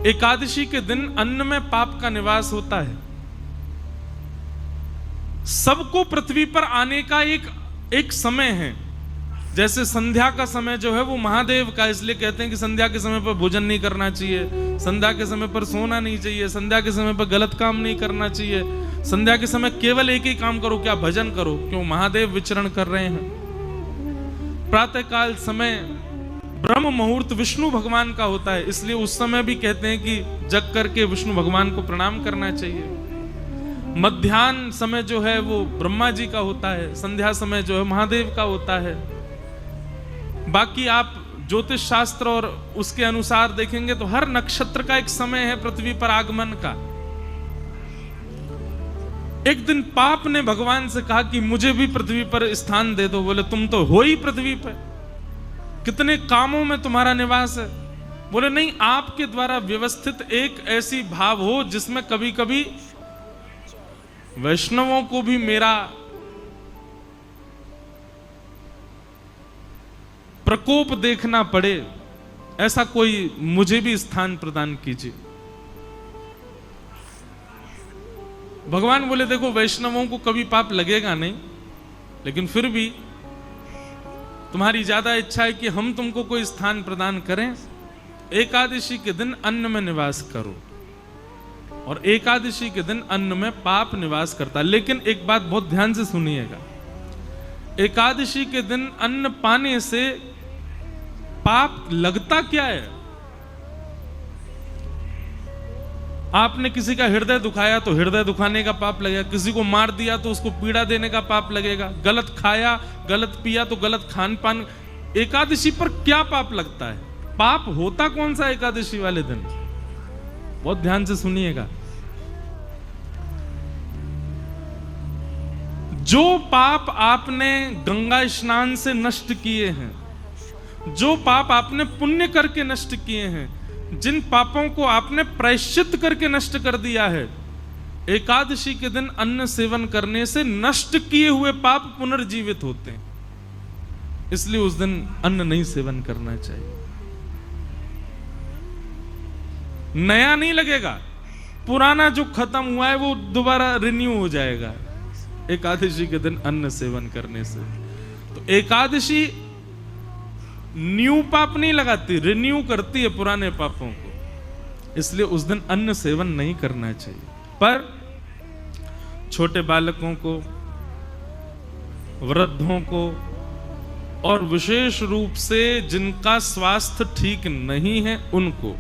एकादशी के दिन अन्न में पाप का निवास होता है। सबको पृथ्वी पर आने का एक समय है। जैसे संध्या का समय जो है वो महादेव का, इसलिए कहते हैं कि संध्या के समय पर भोजन नहीं करना चाहिए, संध्या के समय पर सोना नहीं चाहिए, संध्या के समय पर गलत काम नहीं करना चाहिए, संध्या के समय केवल एक ही काम करो, क्या भजन करो, क्यों महादेव विचरण कर रहे हैं। प्रातःकाल समय ब्रह्म मुहूर्त विष्णु भगवान का होता है, इसलिए उस समय भी कहते हैं कि जग करके विष्णु भगवान को प्रणाम करना चाहिए। मध्याह्न समय जो है वो ब्रह्मा जी का होता है, संध्या समय जो है महादेव का होता है। बाकी आप ज्योतिष शास्त्र और उसके अनुसार देखेंगे तो हर नक्षत्र का एक समय है पृथ्वी पर आगमन का। एक दिन पाप ने भगवान से कहा कि मुझे भी पृथ्वी पर स्थान दे दो। बोले तुम तो हो ही पृथ्वी पर, कितने कामों में तुम्हारा निवास है। बोले नहीं, आपके द्वारा व्यवस्थित एक ऐसी भाव हो जिसमें कभी कभी वैष्णवों को भी मेरा प्रकोप देखना पड़े, ऐसा कोई मुझे भी स्थान प्रदान कीजिए। भगवान बोले देखो, वैष्णवों को कभी पाप लगेगा नहीं, लेकिन फिर भी तुम्हारी ज्यादा इच्छा है कि हम तुमको कोई स्थान प्रदान करें। एकादशी के दिन अन्न में निवास करो, और एकादशी के दिन अन्न में पाप निवास करता है। लेकिन एक बात बहुत ध्यान से सुनिएगा, एकादशी के दिन अन्न पाने से पाप लगता क्या है। आपने किसी का हृदय दुखाया तो हृदय दुखाने का पाप लगेगा, किसी को मार दिया तो उसको पीड़ा देने का पाप लगेगा, गलत खाया गलत पिया तो गलत खान पान। एकादशी पर क्या पाप लगता है? पाप होता कौन सा एकादशी वाले दिन? बहुत ध्यान से सुनिएगा। जो पाप आपने गंगा स्नान से नष्ट किए हैं, जो पाप आपने पुण्य करके नष्ट किए हैं, जिन पापों को आपने प्रायश्चित करके नष्ट कर दिया है, एकादशी के दिन अन्न सेवन करने से नष्ट किए हुए पाप पुनर्जीवित होते हैं। इसलिए उस दिन अन्न नहीं सेवन करना चाहिए। नया नहीं लगेगा, पुराना जो खत्म हुआ है वो दोबारा रिन्यू हो जाएगा एकादशी के दिन अन्न सेवन करने से। तो एकादशी न्यू पाप नहीं लगाती, रिन्यू करती है पुराने पापों को। इसलिए उस दिन अन्न सेवन नहीं करना चाहिए। पर छोटे बालकों को, वृद्धों को, और विशेष रूप से जिनका स्वास्थ्य ठीक नहीं है उनको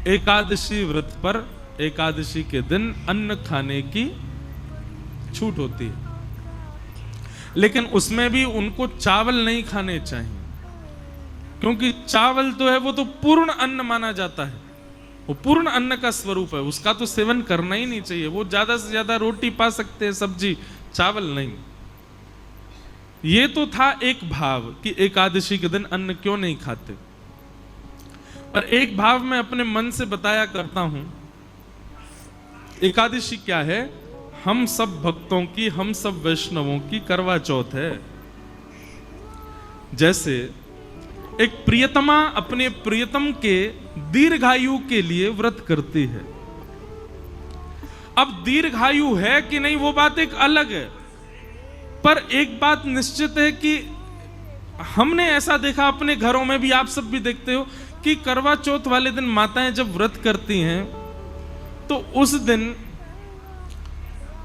एकादशी व्रत पर एकादशी के दिन अन्न खाने की छूट होती है। लेकिन उसमें भी उनको चावल नहीं खाने चाहिए, क्योंकि चावल तो है वो तो पूर्ण अन्न माना जाता है, वो पूर्ण अन्न का स्वरूप है, उसका तो सेवन करना ही नहीं चाहिए। वो ज्यादा से ज्यादा रोटी पा सकते हैं, सब्जी, चावल नहीं। ये तो था एक भाव कि एकादशी के दिन अन्न क्यों नहीं खाते। और एक भाव मैं अपने मन से बताया करता हूं। एकादशी क्या है? हम सब भक्तों की, हम सब वैष्णवों की करवा चौथ है। जैसे एक प्रियतमा अपने प्रियतम के दीर्घायु के लिए व्रत करती है। अब दीर्घायु है कि नहीं वो बात एक अलग है, पर एक बात निश्चित है कि हमने ऐसा देखा अपने घरों में भी, आप सब भी देखते हो कि करवा चौथ वाले दिन माताएं जब व्रत करती हैं तो उस दिन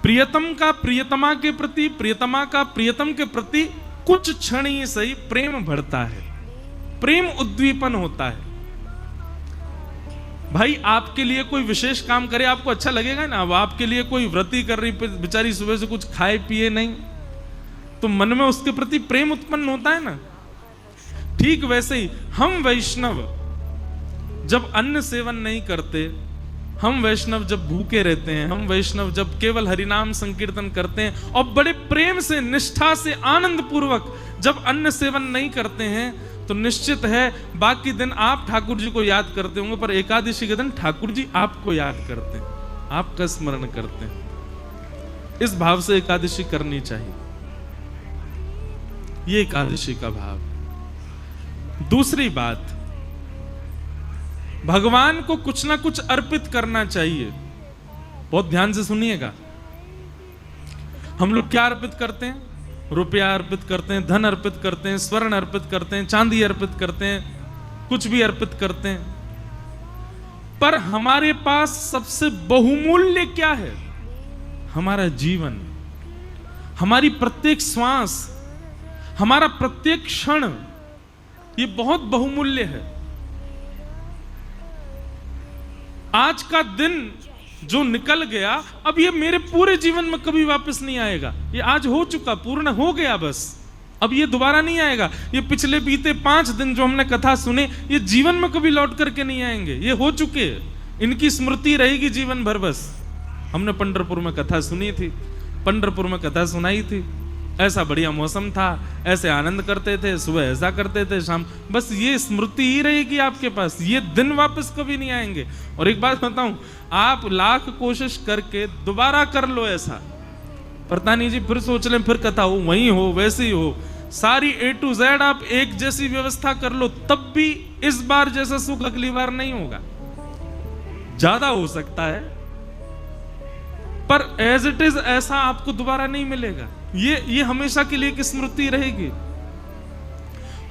प्रियतम का प्रियतमा के प्रति, प्रियतमा का प्रियतम के प्रति कुछ क्षण ही सही प्रेम बढ़ता है, प्रेम उद्दीपन होता है। भाई आपके लिए कोई विशेष काम करे आपको अच्छा लगेगा ना। अब आपके लिए कोई व्रती कर रही बेचारी, सुबह से कुछ खाए पिए नहीं, तो मन में उसके प्रति प्रेम उत्पन्न होता है ना। ठीक वैसे ही हम वैष्णव जब अन्न सेवन नहीं करते, हम वैष्णव जब भूखे रहते हैं, हम वैष्णव जब केवल हरिनाम संकीर्तन करते हैं और बड़े प्रेम से, निष्ठा से, आनंद पूर्वक जब अन्न सेवन नहीं करते हैं, तो निश्चित है बाकी दिन आप ठाकुर जी को याद करते होंगे, पर एकादशी के दिन ठाकुर जी आपको याद करते हैं, आपका स्मरण करते हैं। इस भाव से एकादशी करनी चाहिए। ये एकादशी का भाव। दूसरी बात, भगवान को कुछ ना कुछ अर्पित करना चाहिए। बहुत ध्यान से सुनिएगा। हम लोग क्या अर्पित करते हैं? रुपया अर्पित करते हैं, धन अर्पित करते हैं, स्वर्ण अर्पित करते हैं, चांदी अर्पित करते हैं, कुछ भी अर्पित करते हैं। पर हमारे पास सबसे बहुमूल्य क्या है? हमारा जीवन, हमारी प्रत्येक श्वास, हमारा प्रत्येक क्षण, ये बहुत बहुमूल्य है। आज का दिन जो निकल गया, अब ये मेरे पूरे जीवन में कभी वापस नहीं आएगा। ये आज हो चुका, पूर्ण हो गया, बस अब ये दोबारा नहीं आएगा। ये पिछले बीते 5 दिन जो हमने कथा सुने, ये जीवन में कभी लौट करके नहीं आएंगे। ये हो चुके, इनकी स्मृति रहेगी जीवन भर। बस हमने पंढरपुर में कथा सुनी थी, पंढरपुर में कथा सुनाई थी। ऐसा बढ़िया मौसम था, ऐसे आनंद करते थे, सुबह ऐसा करते थे, शाम, बस ये स्मृति ही रहेगी आपके पास। ये दिन वापस कभी नहीं आएंगे। और एक बात बताऊं, आप लाख कोशिश करके दोबारा कर लो ऐसा, पता नहीं जी, फिर सोच लें, फिर कथा हो, वही हो, वैसी हो, सारी A to Z आप एक जैसी व्यवस्था कर लो, तब भी इस बार जैसा सुख अगली बार नहीं होगा। ज्यादा हो सकता है, पर एज इट इज ऐसा आपको दोबारा नहीं मिलेगा। ये हमेशा के लिए एक स्मृति रहेगी।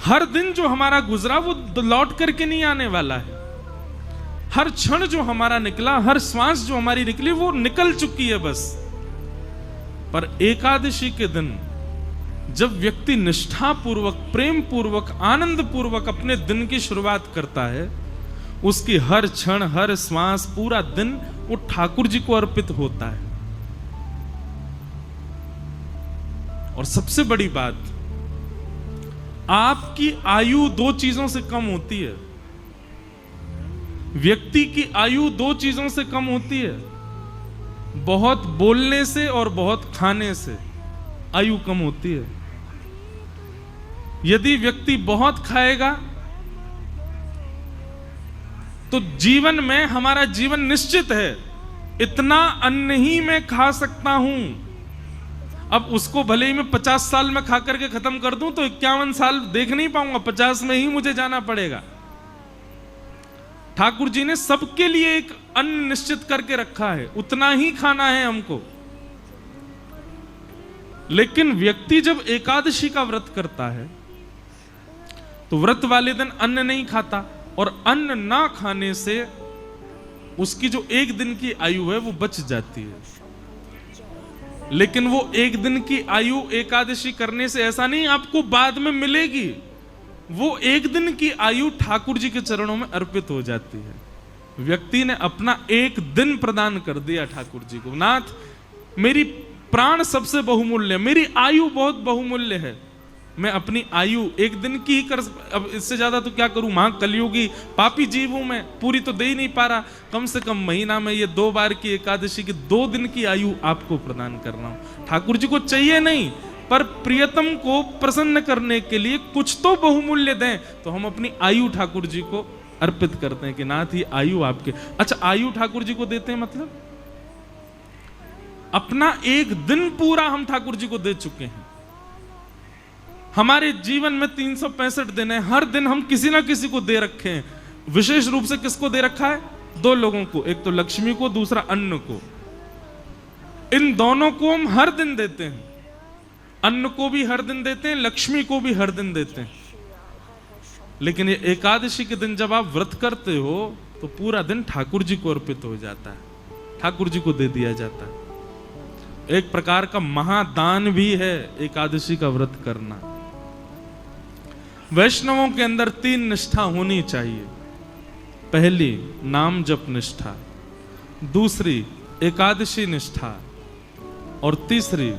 हर दिन जो हमारा गुजरा वो लौट करके नहीं आने वाला है। हर क्षण जो हमारा निकला, हर श्वास जो हमारी निकली, वो निकल चुकी है बस। पर एकादशी के दिन जब व्यक्ति निष्ठा पूर्वक, प्रेम पूर्वक, आनंद पूर्वक अपने दिन की शुरुआत करता है, उसकी हर क्षण, हर श्वास, पूरा दिन वो ठाकुर जी को अर्पित होता है। और सबसे बड़ी बात, आपकी आयु 2 चीजों से कम होती है। व्यक्ति की आयु 2 चीजों से कम होती है, बहुत बोलने से और बहुत खाने से आयु कम होती है। यदि व्यक्ति बहुत खाएगा तो जीवन में, हमारा जीवन निश्चित है, इतना अन्न ही मैं खा सकता हूं। अब उसको भले ही मैं 50 साल में खा करके खत्म कर दूं तो 51 साल देख नहीं पाऊंगा, 50 में ही मुझे जाना पड़ेगा। ठाकुर जी ने सबके लिए एक अन्न निश्चित करके रखा है, उतना ही खाना है हमको। लेकिन व्यक्ति जब एकादशी का व्रत करता है तो व्रत वाले दिन अन्न नहीं खाता, और अन्न ना खाने से उसकी जो 1 दिन की आयु है वो बच जाती है। लेकिन वो 1 दिन की आयु एकादशी करने से ऐसा नहीं आपको बाद में मिलेगी, वो 1 दिन की आयु ठाकुर जी के चरणों में अर्पित हो जाती है। व्यक्ति ने अपना 1 दिन प्रदान कर दिया ठाकुर जी को। नाथ, मेरी प्राण सबसे बहुमूल्य, मेरी आयु बहुत बहुमूल्य है, मैं अपनी आयु 1 दिन की ही कर, अब इससे ज्यादा तो क्या करूं, महा कलयुगी पापी जीव हूं मैं, पूरी तो दे ही नहीं पा रहा। कम से कम महीना में ये 2 बार की एकादशी की 2 दिन की आयु आपको प्रदान कर रहा हूं। ठाकुर जी को चाहिए नहीं, पर प्रियतम को प्रसन्न करने के लिए कुछ तो बहुमूल्य दें, तो हम अपनी आयु ठाकुर जी को अर्पित करते हैं कि नाथ, ये आयु आपके। अच्छा, आयु ठाकुर जी को देते हैं मतलब अपना 1 दिन पूरा हम ठाकुर जी को दे चुके हैं। हमारे जीवन में 365 दिन है, हर दिन हम किसी ना किसी को दे रखे हैं। विशेष रूप से किसको दे रखा है? 2 लोगों को, एक तो लक्ष्मी को, दूसरा अन्न को। इन दोनों को हम हर दिन देते हैं, अन्न को भी हर दिन देते हैं, लक्ष्मी को भी हर दिन देते हैं। लेकिन ये एकादशी के दिन जब आप व्रत करते हो तो पूरा दिन ठाकुर जी को अर्पित हो जाता है, ठाकुर जी को दे दिया जाता है। एक प्रकार का महादान भी है एकादशी का व्रत करना। वैष्णवों के अंदर 3 निष्ठा होनी चाहिए। पहली नाम जप निष्ठा, दूसरी एकादशी निष्ठा, और तीसरी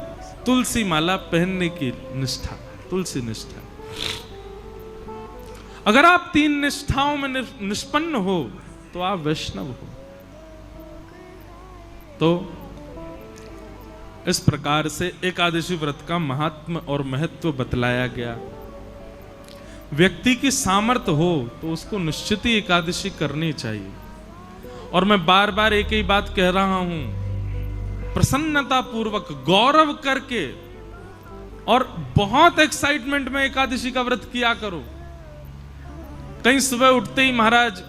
तुलसी माला पहनने की निष्ठा, तुलसी निष्ठा। अगर आप 3 निष्ठाओं में निष्पन्न हो तो आप वैष्णव हो। तो इस प्रकार से एकादशी व्रत का महात्म और महत्व बतलाया गया। व्यक्ति की सामर्थ्य हो तो उसको निश्चित ही एकादशी करनी चाहिए। और मैं बार बार एक ही बात कह रहा हूं, प्रसन्नता पूर्वक, गौरव करके और बहुत एक्साइटमेंट में एकादशी का व्रत किया करो। कहीं सुबह उठते ही महाराज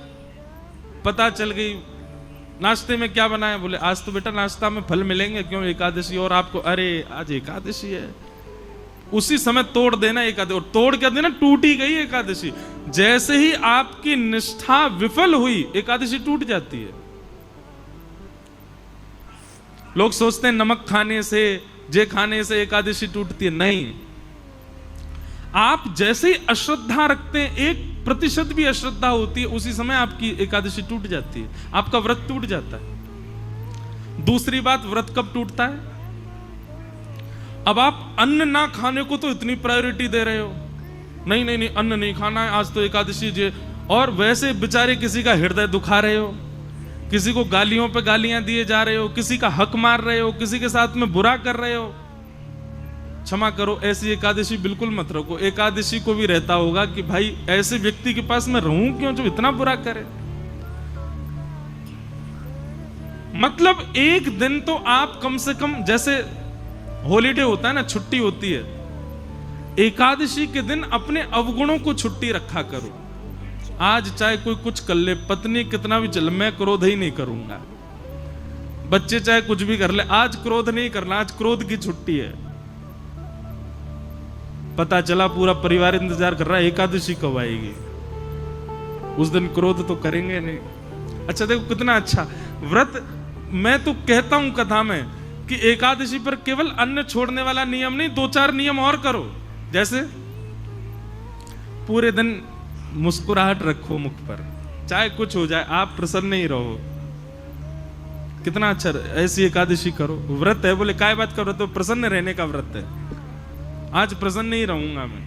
पता चल गई नाश्ते में क्या बनाया, बोले आज तो बेटा नाश्ता में फल मिलेंगे, क्यों एकादशी, और आपको अरे आज एकादशी है, उसी समय तोड़ देना एकादशी, और तोड़ क्या देना, टूट ही गई एकादशी। जैसे ही आपकी निष्ठा विफल हुई एकादशी टूट जाती है। लोग सोचते हैं नमक खाने से, जे खाने से एकादशी टूटती है, नहीं। आप जैसे ही अश्रद्धा रखते हैं, 1% भी अश्रद्धा होती है, उसी समय आपकी एकादशी टूट जाती है, आपका व्रत टूट जाता है। दूसरी बात, व्रत कब टूटता है, अब आप अन्न ना खाने को तो इतनी प्रायोरिटी दे रहे हो, नहीं नहीं नहीं अन्न नहीं खाना है, आज तो एकादशी जे, और वैसे बेचारे किसी का हृदय दुखा रहे हो, किसी को गालियों पे गालियां दिए जा रहे हो, किसी का हक मार रहे हो, किसी के साथ में बुरा कर रहे हो। क्षमा करो, ऐसी एकादशी बिल्कुल मत रखो। एकादशी को भी रहता होगा कि भाई ऐसे व्यक्ति के पास मैं रहूं क्यों जो इतना बुरा करे। मतलब एक दिन तो आप कम से कम, जैसे हॉलीडे होता है ना, छुट्टी होती है, एकादशी के दिन अपने अवगुणों को छुट्टी रखा करो। आज चाहे कोई कुछ कर ले, पत्नी कितना भी चल, मैं क्रोध ही नहीं करूंगा, बच्चे चाहे कुछ भी कर ले, आज क्रोध नहीं करना, आज क्रोध की छुट्टी है। पता चला पूरा परिवार इंतजार कर रहा है एकादशी कब आएगी, उस दिन क्रोध तो करेंगे नहीं। अच्छा देखो कितना अच्छा व्रत। मैं तो कहता हूं कथा में कि एकादशी पर केवल अन्न छोड़ने वाला नियम नहीं, 2-4 नियम और करो। जैसे पूरे दिन मुस्कुराहट रखो मुख पर, चाहे कुछ हो जाए आप प्रसन्न ही रहो। कितना अच्छा, ऐसी एकादशी करो। व्रत है, बोले काय बात करो, तो प्रसन्न रहने का व्रत है। आज प्रसन्न ही रहूंगा मैं।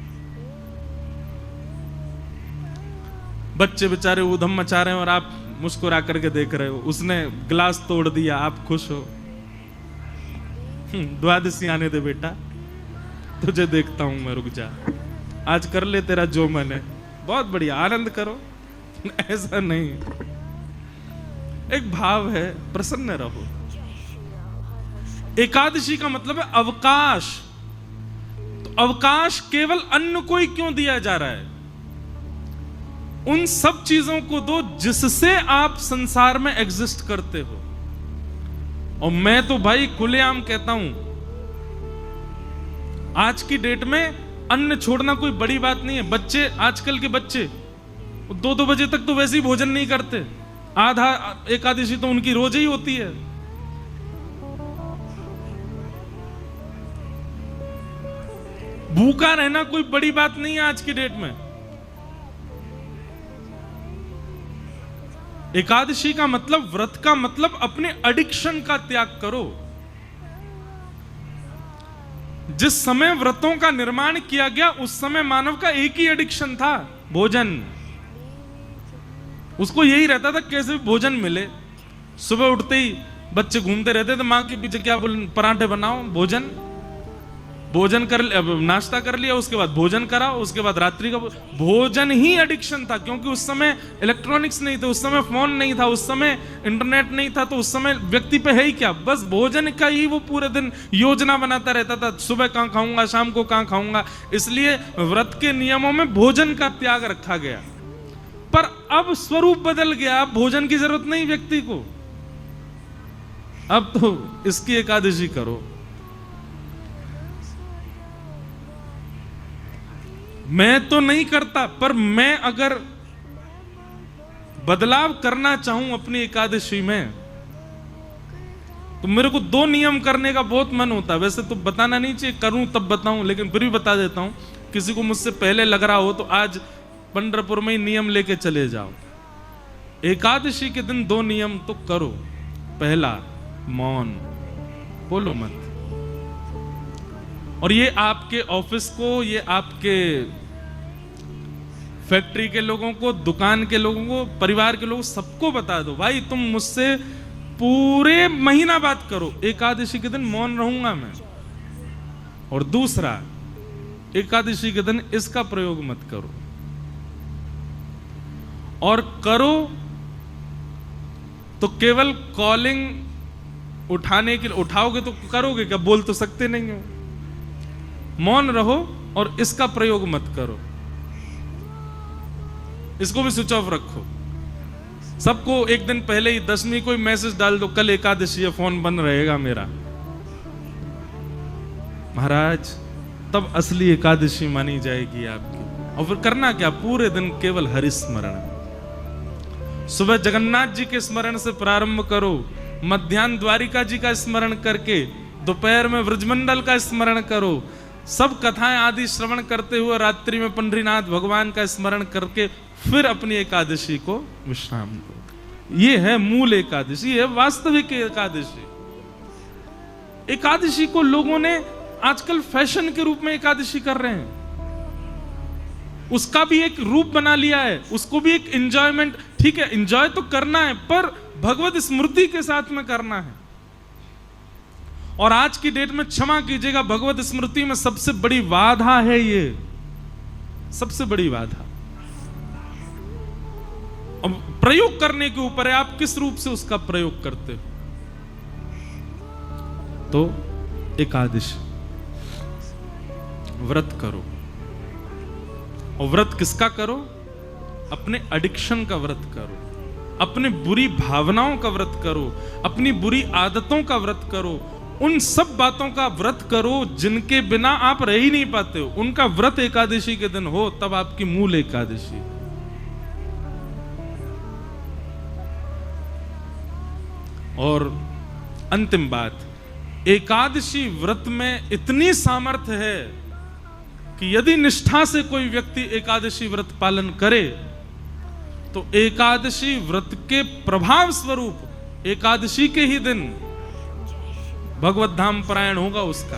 बच्चे बेचारे उधम मचा रहे हैं और आप मुस्कुरा करके देख रहे हो, उसने गिलास तोड़ दिया, आप खुश हो। द्वादशी आने दे बेटा, तुझे देखता हूं मैं, रुक जा, आज कर ले तेरा जो मन है, बहुत बढ़िया, आनंद करो। ऐसा नहीं, एक भाव है, प्रसन्न रहो। एकादशी का मतलब है अवकाश। तो अवकाश केवल अन्न को ही क्यों दिया जा रहा है, उन सब चीजों को दो जिससे आप संसार में एग्जिस्ट करते हो। और मैं तो भाई खुलेआम कहता हूं, आज की डेट में अन्न छोड़ना कोई बड़ी बात नहीं है। बच्चे, आजकल के बच्चे 2-2 बजे तक तो वैसे ही भोजन नहीं करते, आधा एकादशी तो उनकी रोज ही होती है। भूखा रहना कोई बड़ी बात नहीं है आज की डेट में। एकादशी का मतलब, व्रत का मतलब अपने एडिक्शन का त्याग करो। जिस समय व्रतों का निर्माण किया गया उस समय मानव का एक ही एडिक्शन था, भोजन। उसको यही रहता था कैसे भी भोजन मिले। सुबह उठते ही बच्चे घूमते रहते थे मां के पीछे, क्या बोल, पराठे बनाओ, भोजन। भोजन कर, नाश्ता कर लिया, उसके बाद भोजन कराओ, उसके बाद रात्रि का भोजन ही एडिक्शन था। क्योंकि उस समय इलेक्ट्रॉनिक्स नहीं थे, उस समय फोन नहीं था, उस समय इंटरनेट नहीं था, तो उस समय व्यक्ति पे है ही क्या, बस भोजन का ही वो पूरे दिन योजना बनाता रहता था, सुबह कहां खाऊंगा, शाम को कहां खाऊंगा। इसलिए व्रत के नियमों में भोजन का त्याग रखा गया। पर अब स्वरूप बदल गया, अब भोजन की जरूरत नहीं व्यक्ति को। अब तो इसकी एकादशी करो। मैं तो नहीं करता, पर मैं अगर बदलाव करना चाहूं अपनी एकादशी में, तो मेरे को 2 नियम करने का बहुत मन होता है। वैसे तो बताना नहीं चाहिए, करूं तब बताऊं, लेकिन फिर भी बता देता हूं। किसी को मुझसे पहले लग रहा हो तो आज पंढरपुर में ही नियम लेके चले जाओ। एकादशी के दिन 2 नियम तो करो। पहला, मौन, बोलो मत। और ये आपके ऑफिस को, ये आपके फैक्ट्री के लोगों को, दुकान के लोगों को, परिवार के लोगों, सबको बता दो, भाई तुम मुझसे पूरे महीना बात करो, एकादशी के दिन मौन रहूंगा मैं। और दूसरा, एकादशी के दिन इसका प्रयोग मत करो, और करो तो केवल कॉलिंग उठाने के लिए उठाओगे तो करोगे क्या, बोल तो सकते नहीं हो। मौन रहो और इसका प्रयोग मत करो, इसको भी स्विच ऑफ रखो। सबको एक दिन पहले ही 10वीं को ही मैसेज डाल दो, कल एकादशी है, फोन बंद रहेगा मेरा। महाराज तब असली एकादशी मानी जाएगी आपकी। और फिर करना क्या, पूरे दिन केवल हरि स्मरण। सुबह जगन्नाथ जी के स्मरण से प्रारंभ करो, मध्याह्न द्वारिका जी का स्मरण करके, दोपहर में व्रजमंडल का स्मरण करो, सब कथाएं आदि श्रवण करते हुए रात्रि में पंडरीनाथ भगवान का स्मरण करके फिर अपनी एकादशी को विश्राम दो। ये है मूल एकादशी, है वास्तविक एकादशी। एकादशी को लोगों ने आजकल फैशन के रूप में एकादशी कर रहे हैं, उसका भी एक रूप बना लिया है, उसको भी एक एंजॉयमेंट। ठीक है, एंजॉय तो करना है, पर भगवत स्मृति के साथ में करना है। और आज की डेट में क्षमा कीजिएगा, भगवत स्मृति में सबसे बड़ी बाधा है ये, सबसे बड़ी बाधा। अब प्रयोग करने के ऊपर है, आप किस रूप से उसका प्रयोग करते हो। तो एकादशी व्रत करो, और व्रत किसका करो, अपने एडिक्शन का व्रत करो, अपने बुरी भावनाओं का व्रत करो, अपनी बुरी आदतों का व्रत करो, उन सब बातों का व्रत करो जिनके बिना आप रह ही नहीं पाते हो। उनका व्रत एकादशी के दिन हो, तब आपकी मूल एकादशी। और अंतिम बात, एकादशी व्रत में इतनी सामर्थ्य है कि यदि निष्ठा से कोई व्यक्ति एकादशी व्रत पालन करे तो एकादशी व्रत के प्रभाव स्वरूप एकादशी के ही दिन भगवत धाम परायण होगा उसका,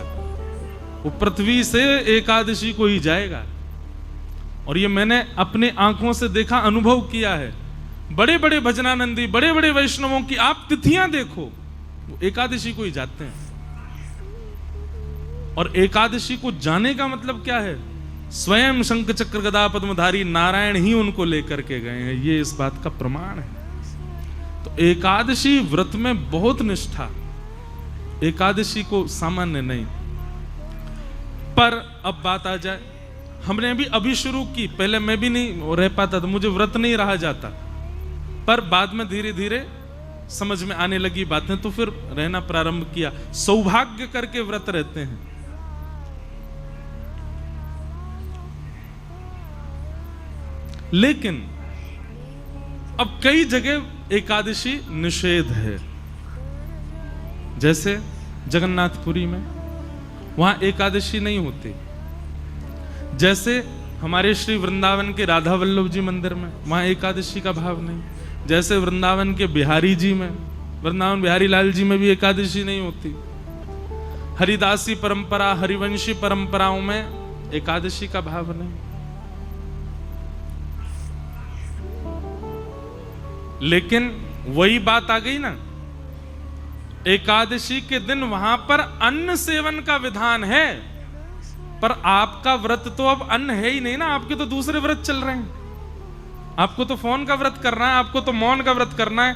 वो पृथ्वी से एकादशी को ही जाएगा। और ये मैंने अपने आंखों से देखा, अनुभव किया है। बड़े बड़े भजनानंदी, बड़े बड़े वैष्णवों की आप तिथियां देखो, वो एकादशी को ही जाते हैं। और एकादशी को जाने का मतलब क्या है, स्वयं शंख चक्र गदा पद्मधारी नारायण ही उनको लेकर के गए हैं, ये इस बात का प्रमाण है। तो एकादशी व्रत में बहुत निष्ठा, एकादशी को सामान्य नहीं। पर अब बात आ जाए, हमने अभी शुरू की, पहले मैं भी नहीं रह पाता था, मुझे व्रत नहीं रहा जाता, पर बाद में धीरे धीरे समझ में आने लगी बातें, तो फिर रहना प्रारंभ किया। सौभाग्य करके व्रत रहते हैं। लेकिन अब कई जगह एकादशी निषेध है, जैसे जगन्नाथपुरी में वहां एकादशी नहीं होती, जैसे हमारे श्री वृंदावन के राधा वल्लभ जी मंदिर में वहां एकादशी का भाव नहीं, जैसे वृंदावन के बिहारी जी में, वृंदावन बिहारी लाल जी में भी एकादशी नहीं होती। हरिदासी परंपरा, हरिवंशी परंपराओं में एकादशी का भाव नहीं। लेकिन वही बात आ गई ना, एकादशी के दिन वहां पर अन्न सेवन का विधान है, पर आपका व्रत तो अब अन्न है ही नहीं ना, आपके तो दूसरे व्रत चल रहे हैं। आपको तो फोन का व्रत करना है, आपको तो मौन का व्रत करना है।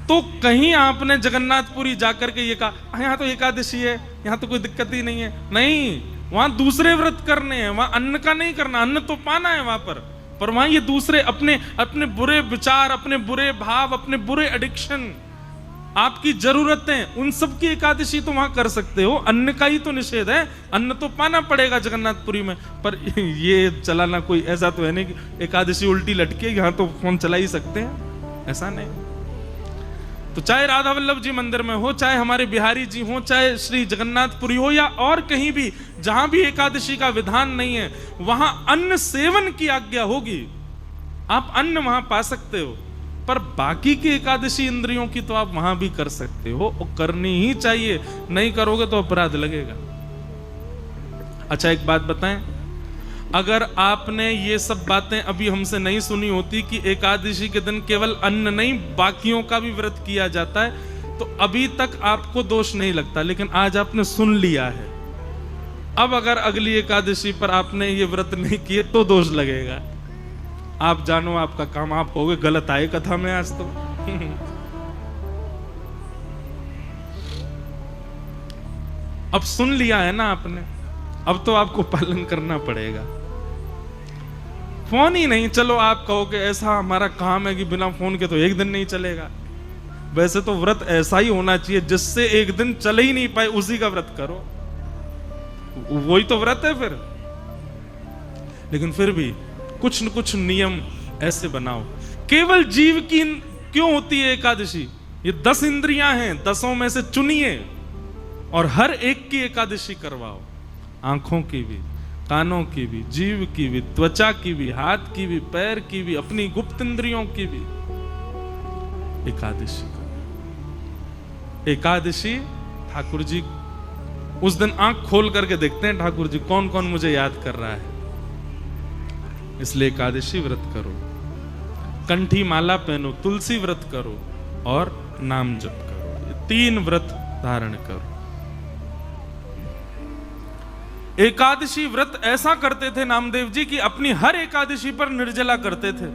तो कहीं आपने जगन्नाथपुरी जाकर के ये कहा यहां तो एकादशी है, यहां तो कोई दिक्कत ही नहीं है, नहीं, वहां दूसरे व्रत करने हैं, वहां अन्न का नहीं करना। अन्न तो पाना है वहां पर वहां ये दूसरे अपने बुरे विचार, अपने बुरे भाव, अपने बुरे एडिक्शन, आपकी जरूरतें, उन सब की एकादशी तो वहां कर सकते हो। अन्न का ही तो निषेध है, अन्न तो पाना पड़ेगा जगन्नाथपुरी में। पर ये चलाना कोई ऐसा तो है नहीं कि एकादशी उल्टी लटके, यहां तो फोन चला ही सकते हैं, ऐसा नहीं। तो चाहे राधा वल्लभ जी मंदिर में हो, चाहे हमारे बिहारी जी हो, चाहे श्री जगन्नाथपुरी हो, या और कहीं भी जहां भी एकादशी का विधान नहीं है, वहां अन्न सेवन की आज्ञा होगी। आप अन्न वहां पा सकते हो, पर बाकी की एकादशी इंद्रियों की तो आप वहां भी कर सकते हो, और करनी ही चाहिए। नहीं करोगे तो अपराध लगेगा। अच्छा एक बात बताएं, अगर आपने ये सब बातें अभी हमसे नहीं सुनी होती कि एकादशी के दिन केवल अन्न नहीं बाकियों का भी व्रत किया जाता है, तो अभी तक आपको दोष नहीं लगता। लेकिन आज आपने सुन लिया है, अब अगर अगली एकादशी पर आपने ये व्रत नहीं किए तो दोष लगेगा। आप जानो आपका काम आप होगे, गलत आए कथा में आज तो। अब सुन लिया है ना आपने, अब तो आपको पालन करना पड़ेगा। फोन ही नहीं, चलो आप कहो कि ऐसा हमारा काम है कि बिना फोन के तो एक दिन नहीं चलेगा। वैसे तो व्रत ऐसा ही होना चाहिए जिससे एक दिन चले ही नहीं पाए उसी का व्रत करो, वही तो व्रत है फिर। लेकिन फिर भी कुछ न कुछ नियम ऐसे बनाओ। केवल जीव की क्यों होती है एकादशी? ये 10 इंद्रियां हैं, 10 में से चुनिए और हर एक की एकादशी करवाओ। आंखों की भी, कानों की भी, जीव की भी, त्वचा की भी, हाथ की भी, पैर की भी, अपनी गुप्त इंद्रियों की भी एकादशी करो। एकादशी ठाकुर जी उस दिन आंख खोल करके देखते हैं ठाकुर जी कौन कौन मुझे याद कर रहा है, इसलिए एकादशी व्रत करो। कंठी माला पहनो, तुलसी व्रत करो और नाम जप करो। ये 3 व्रत धारण करो। एकादशी व्रत ऐसा करते थे नामदेव जी कि अपनी हर एकादशी पर निर्जला करते थे।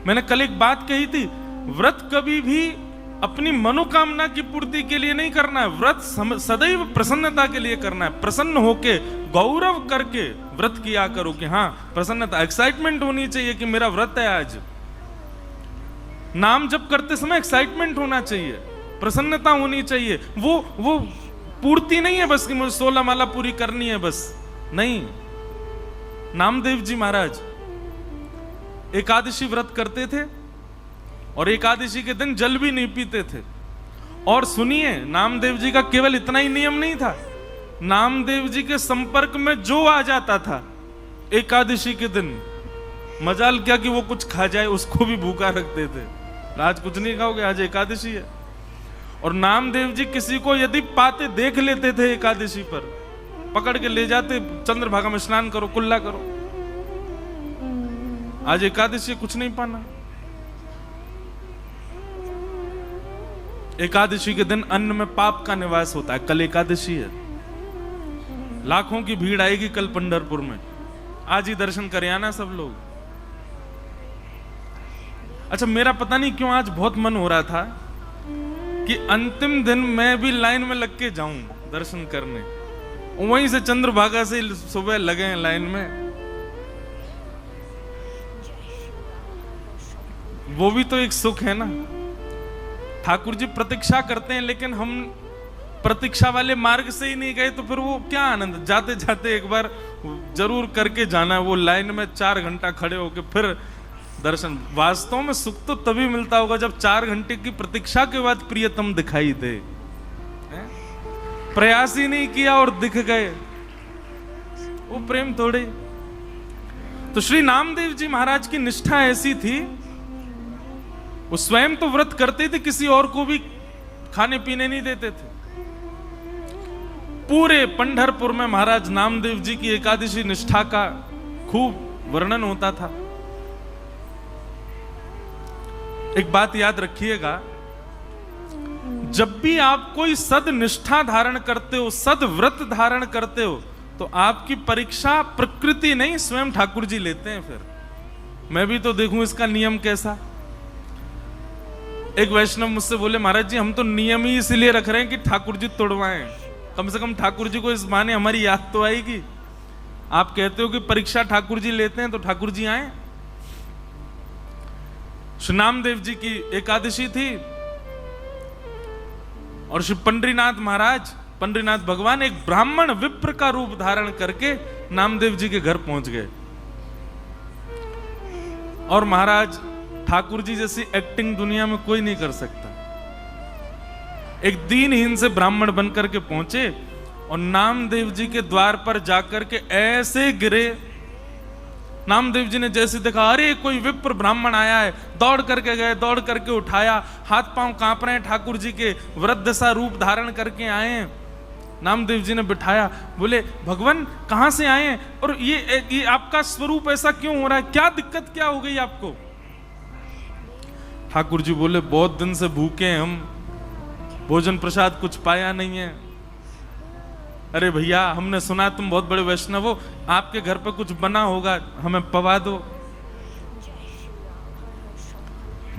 मैंने कल एक बात कही थी, व्रत कभी भी अपनी मनोकामना की पूर्ति के लिए नहीं करना है, व्रत सदैव प्रसन्नता के लिए करना है। प्रसन्न होके गौरव करके व्रत किया करो कि हाँ प्रसन्नता, एक्साइटमेंट होनी चाहिए कि मेरा व्रत है आज। नाम जप करते समय एक्साइटमेंट होना चाहिए, प्रसन्नता होनी चाहिए। वो पूर्ति नहीं है बस कि मुझे 16 माला पूरी करनी है बस, नहीं। नामदेव जी महाराज एकादशी व्रत करते थे और एकादशी के दिन जल भी नहीं पीते थे। और सुनिए, नामदेव जी का केवल इतना ही नियम नहीं था, नामदेव जी के संपर्क में जो आ जाता था एकादशी के दिन, मजाल क्या कि वो कुछ खा जाए, उसको भी भूखा रखते थे। आज कुछ नहीं खाओगे, आज एकादशी है। और नामदेव जी किसी को यदि पाते देख लेते थे एकादशी पर, पकड़ के ले जाते, चंद्रभागा में स्नान करो, कुल्ला करो। आज एकादशी कुछ नहीं पाना। एकादशी के दिन अन्न में पाप का निवास होता है। कल एकादशी है, लाखों की भीड़ आएगी कल पंढरपुर में, आज ही दर्शन करे आना सब लोग। अच्छा, मेरा पता नहीं क्यों आज बहुत मन हो रहा था कि अंतिम दिन मैं भी लाइन में लग के जाऊं दर्शन करने। वहीं से चंद्रभागा से सुबह लगे हैं लाइन में। वो भी तो एक सुख है ना। ठाकुर जी प्रतीक्षा करते हैं, लेकिन हम प्रतीक्षा वाले मार्ग से ही नहीं गए तो फिर वो क्या आनंद। जाते जाते एक बार जरूर करके जाना है, वो लाइन में 4 घंटा खड़े होके फिर दर्शन। वास्तव में सुख तो तभी मिलता होगा जब 4 घंटे की प्रतीक्षा के बाद प्रियतम दिखाई दे। प्रयास ही नहीं किया और दिख गए, वो प्रेम थोड़े। तो श्री नामदेव जी महाराज की निष्ठा ऐसी थी, वो स्वयं तो व्रत करते थे, किसी और को भी खाने पीने नहीं देते थे। पूरे पंढरपुर में महाराज नामदेव जी की एकादशी निष्ठा का खूब वर्णन होता था। एक बात याद रखिएगा, जब भी आप कोई सद निष्ठा धारण करते हो, सद व्रत धारण करते हो, तो आपकी परीक्षा प्रकृति नहीं स्वयं ठाकुर जी लेते हैं। फिर मैं भी तो देखूं इसका नियम कैसा। एक वैष्णव मुझसे बोले, महाराज जी हम तो नियम ही इसलिए रख रहे हैं कि ठाकुर जी तोड़वाएं, कम से कम ठाकुर जी को इस बहाने हमारी याद तो आएगी। आप कहते हो कि परीक्षा ठाकुर जी लेते हैं, तो ठाकुर जी आए। श्री नामदेव जी की एकादशी थी और श्री पंडरीनाथ महाराज, पंडरीनाथ भगवान एक ब्राह्मण विप्र का रूप धारण करके नामदेव जी के घर पहुंच गए। और महाराज ठाकुर जी जैसी एक्टिंग दुनिया में कोई नहीं कर सकता। एक दीनहीन से ब्राह्मण बनकर के पहुंचे और नामदेव जी के द्वार पर जाकर के ऐसे गिरे। नामदेव जी ने जैसे देखा, अरे कोई विप्र ब्राह्मण आया है, दौड़ करके गए, दौड़ करके उठाया। हाथ पांव कांप रहे हैं, ठाकुर जी के वृद्ध सा रूप धारण करके आए हैं। नामदेव जी ने बिठाया, बोले भगवान कहां से आए हैं और ये आपका स्वरूप ऐसा क्यों हो रहा है, क्या दिक्कत क्या हो गई आपको? ठाकुर जी बोले, बहुत दिन से भूखे हैं हम, भोजन प्रसाद कुछ पाया नहीं है। अरे भैया, हमने सुना तुम बहुत बड़े वैष्णव हो, आपके घर पे कुछ बना होगा, हमें पवा दो।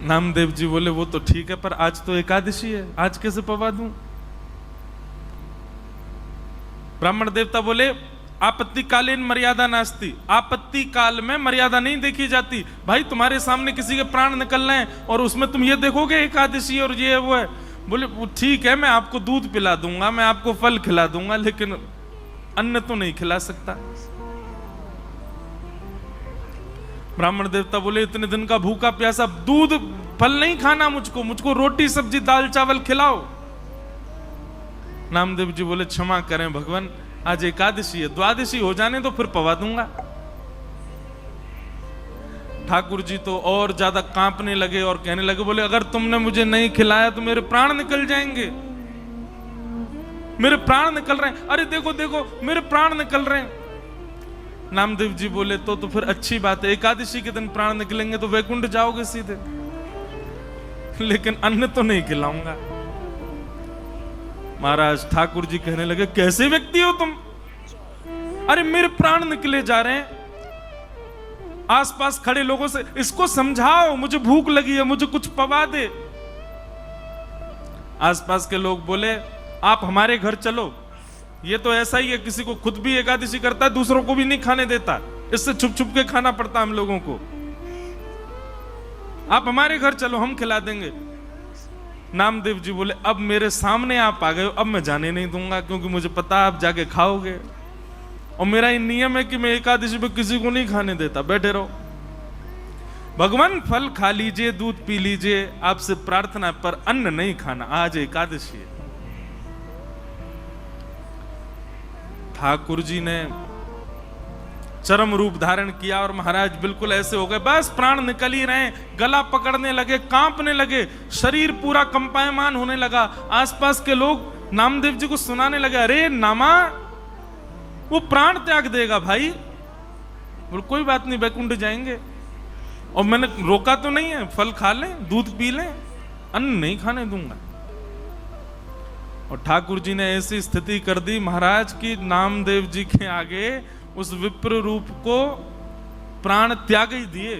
नामदेव जी बोले, वो तो ठीक है, पर आज तो एकादशी है, आज कैसे पवा दूं? ब्राह्मण देवता बोले, आपत्तिकालीन मर्यादा नास्ति, आपत्ति काल में मर्यादा नहीं देखी जाती। भाई तुम्हारे सामने किसी के प्राण निकल रहे हैं और उसमें तुम ये देखोगे एकादशी और ये वो है, बोले ठीक है मैं आपको दूध पिला दूंगा, मैं आपको फल खिला दूंगा, लेकिन अन्न तो नहीं खिला सकता। ब्राह्मण देवता बोले इतने दिन का भूखा प्यासा, दूध फल नहीं खाना मुझको रोटी सब्जी दाल चावल खिलाओ। नामदेव जी बोले क्षमा करें भगवान, आज एकादशी है, द्वादशी हो जाने तो फिर पवा दूंगा। ठाकुर जी तो और ज्यादा कांपने लगे और कहने लगे, बोले अगर तुमने मुझे नहीं खिलाया तो मेरे प्राण निकल जाएंगे, मेरे प्राण निकल रहे हैं, अरे देखो देखो मेरे प्राण निकल रहे हैं। नामदेव जी बोले तो फिर अच्छी बात है, एकादशी के दिन प्राण निकलेंगे तो वैकुंठ जाओगे सीधे, लेकिन अन्न तो नहीं खिलाऊंगा। महाराज ठाकुर जी कहने लगे कैसे व्यक्ति हो तुम, अरे मेरे प्राण निकले जा रहे हैं। आसपास खड़े लोगों से इसको समझाओ, मुझे भूख लगी है, मुझे कुछ पवा दे। आसपास के लोग बोले आप हमारे घर चलो, ये तो ऐसा ही है, किसी को खुद भी एकादशी करता है, दूसरों को भी नहीं खाने देता, इससे छुप छुप के खाना पड़ता हम लोगों को। आप हमारे घर चलो, हम खिला देंगे। नामदेव जी बोले अब मेरे सामने आप आ गए हो, अब मैं जाने नहीं दूंगा, क्योंकि मुझे पता आप जाके खाओगे और मेरा ये नियम है कि मैं एकादशी पे किसी को नहीं खाने देता, बैठे रहो। भगवान फल खा लीजिए, दूध पी लीजिए, आपसे प्रार्थना, पर अन्न नहीं खाना, आज एकादशी है। ठाकुर जी ने चरम रूप धारण किया और महाराज बिल्कुल ऐसे हो गए, बस प्राण निकल ही रहे, गला पकड़ने लगे, कांपने लगे, शरीर पूरा कंपायमान होने लगा। आसपास के लोग नामदेव जी को सुनाने लगे, अरे नामा वो प्राण त्याग देगा भाई। बोले कोई बात नहीं, वैकुंठ जाएंगे, और मैंने रोका तो नहीं है, फल खा लें, दूध पी लें, अन्न नहीं खाने दूंगा। और ठाकुर जी ने ऐसी स्थिति कर दी महाराज की नामदेव जी के आगे उस विप्र रूप को प्राण त्याग ही दिए।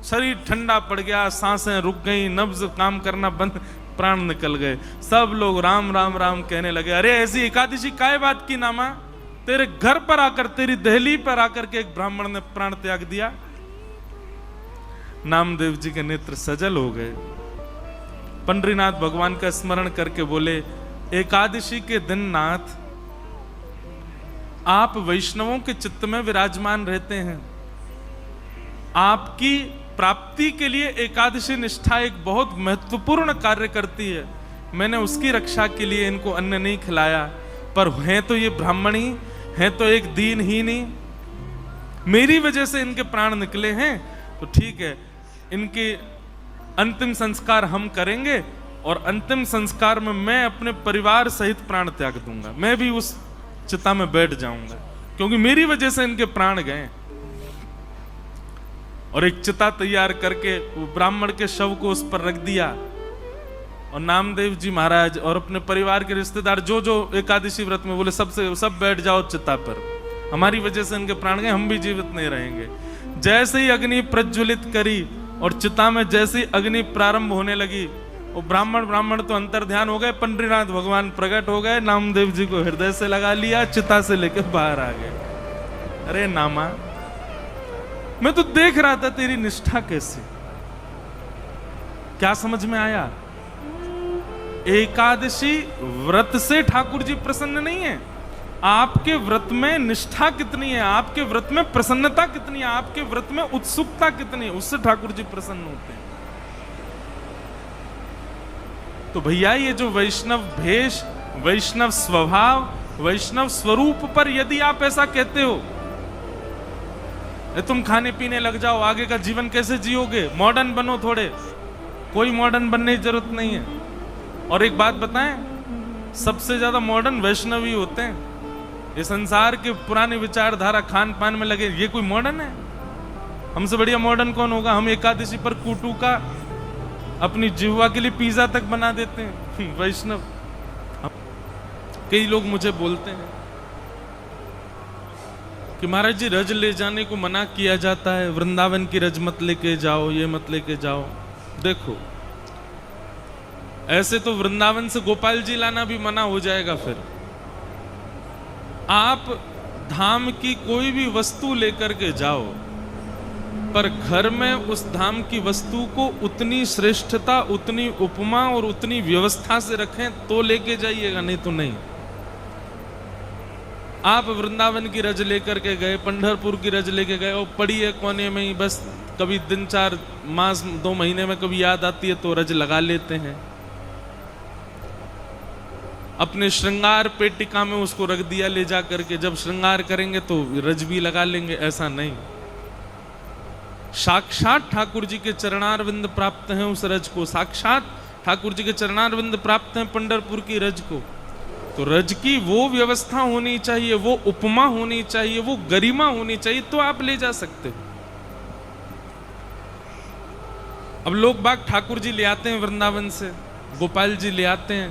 शरीर ठंडा पड़ गया, सांसें रुक गई, नब्ज काम करना बंद, प्राण निकल गए। सब लोग राम राम राम कहने लगे, अरे ऐसी एकादशी काय बात की नामा, तेरे घर पर आकर, तेरी दहली पर आकर के एक ब्राह्मण ने प्राण त्याग दिया। नामदेव जी के नेत्र सजल हो गए। पंडरीनाथ भगवान का स्मरण करके बोले, एकादशी के दिन नाथ आप वैष्णवों के चित्त में विराजमान रहते हैं, आपकी प्राप्ति के लिए एकादशी निष्ठा एक बहुत महत्वपूर्ण कार्य करती है। मैंने उसकी रक्षा के लिए इनको अन्न नहीं खिलाया, पर हैं तो ये ब्राह्मणी, हैं तो एक दीनहीनी, मेरी वजह से इनके प्राण निकले हैं, तो ठीक है, इनके अंतिम संस्कार हम करेंगे और अंतिम संस्कार में मैं अपने परिवार सहित प्राण त्याग दूंगा, मैं भी उस चिता में बैठ जाऊंगा, क्योंकि मेरी वजह से इनके प्राण गए। और एक चिता तैयार करके वो ब्राह्मण के शव को उस पर रख दिया, और नामदेव जी महाराज और अपने परिवार के रिश्तेदार जो जो एकादशी व्रत में, बोले सब बैठ जाओ चिता पर, हमारी वजह से इनके प्राण गए, हम भी जीवित नहीं रहेंगे। जैसे ही अग्नि प्रज्वलित करी और चिता में जैसे ही अग्नि प्रारंभ होने लगी, वो ब्राह्मण तो अंतर ध्यान हो गए, पंडरीनाथ भगवान प्रकट हो गए, नामदेव जी को हृदय से लगा लिया, चिता से लेकर बाहर आ गए। अरे नामा, मैं तो देख रहा था तेरी निष्ठा कैसी, क्या समझ में आया? एकादशी व्रत से ठाकुर जी प्रसन्न नहीं है, आपके व्रत में निष्ठा कितनी है, आपके व्रत में प्रसन्नता कितनी है, आपके व्रत में उत्सुकता कितनी है, उससे ठाकुर जी प्रसन्न होते हैं। तो भैया ये जो वैष्णव भेष, वैष्णव स्वभाव, वैष्णव स्वरूप पर यदि आप ऐसा कहते हो, तुम खाने पीने लग जाओ, आगे का जीवन कैसे जियोगे, मॉडर्न बनो थोड़े, कोई मॉडर्न बनने की जरूरत नहीं है। और एक बात बताएं, सबसे ज्यादा मॉडर्न वैष्णव ही होते हैं। ये संसार के पुराने विचारधारा खान पान में लगे, ये कोई मॉडर्न है? हमसे बढ़िया मॉडर्न कौन होगा? हम एकादशी पर कूटू का अपनी जिह्वा के लिए पिज्जा तक बना देते हैं वैष्णव। कई लोग मुझे बोलते हैं कि महाराज जी रज ले जाने को मना किया जाता है, वृंदावन की रज मत लेके जाओ, ये मत लेके जाओ। देखो, ऐसे तो वृंदावन से गोपाल जी लाना भी मना हो जाएगा। फिर आप धाम की कोई भी वस्तु लेकर के जाओ, पर घर में उस धाम की वस्तु को उतनी श्रेष्ठता, उतनी उपमा और उतनी व्यवस्था से रखें तो लेके जाइएगा, नहीं तो नहीं। आप वृंदावन की रज लेकर के गए, पंढरपुर की रज लेके गए और पड़ी है कोने में ही, बस कभी दिन 4 मास 2 महीने में कभी याद आती है तो रज लगा लेते हैं। अपने श्रृंगार पेटिका में उसको रख दिया ले जा करके, जब श्रृंगार करेंगे तो रज भी लगा लेंगे, ऐसा नहीं। साक्षात ठाकुर जी के चरणारविंद प्राप्त हैं उस रज को, साक्षात ठाकुर जी के चरणारविंद प्राप्त हैं पंढरपुर की रज को। तो रज की वो व्यवस्था होनी चाहिए, वो उपमा होनी चाहिए, वो गरिमा होनी चाहिए, तो आप ले जा सकते हो। अब लोग बाग ठाकुर जी ले आते हैं वृंदावन से, गोपाल जी ले आते हैं,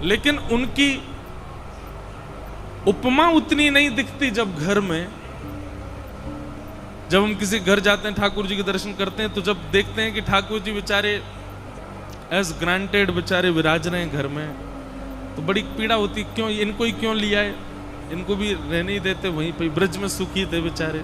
लेकिन उनकी उपमा उतनी नहीं दिखती। जब घर में, जब हम किसी घर जाते हैं, ठाकुर जी के दर्शन करते हैं, तो जब देखते हैं कि ठाकुर जी बेचारे एज ग्रांटेड बेचारे विराज रहे हैं घर में, तो बड़ी पीड़ा होती, क्यों इनको ही क्यों लिया है, इनको भी रहने ही देते वहीं पे, ब्रज में सुखी थे बेचारे।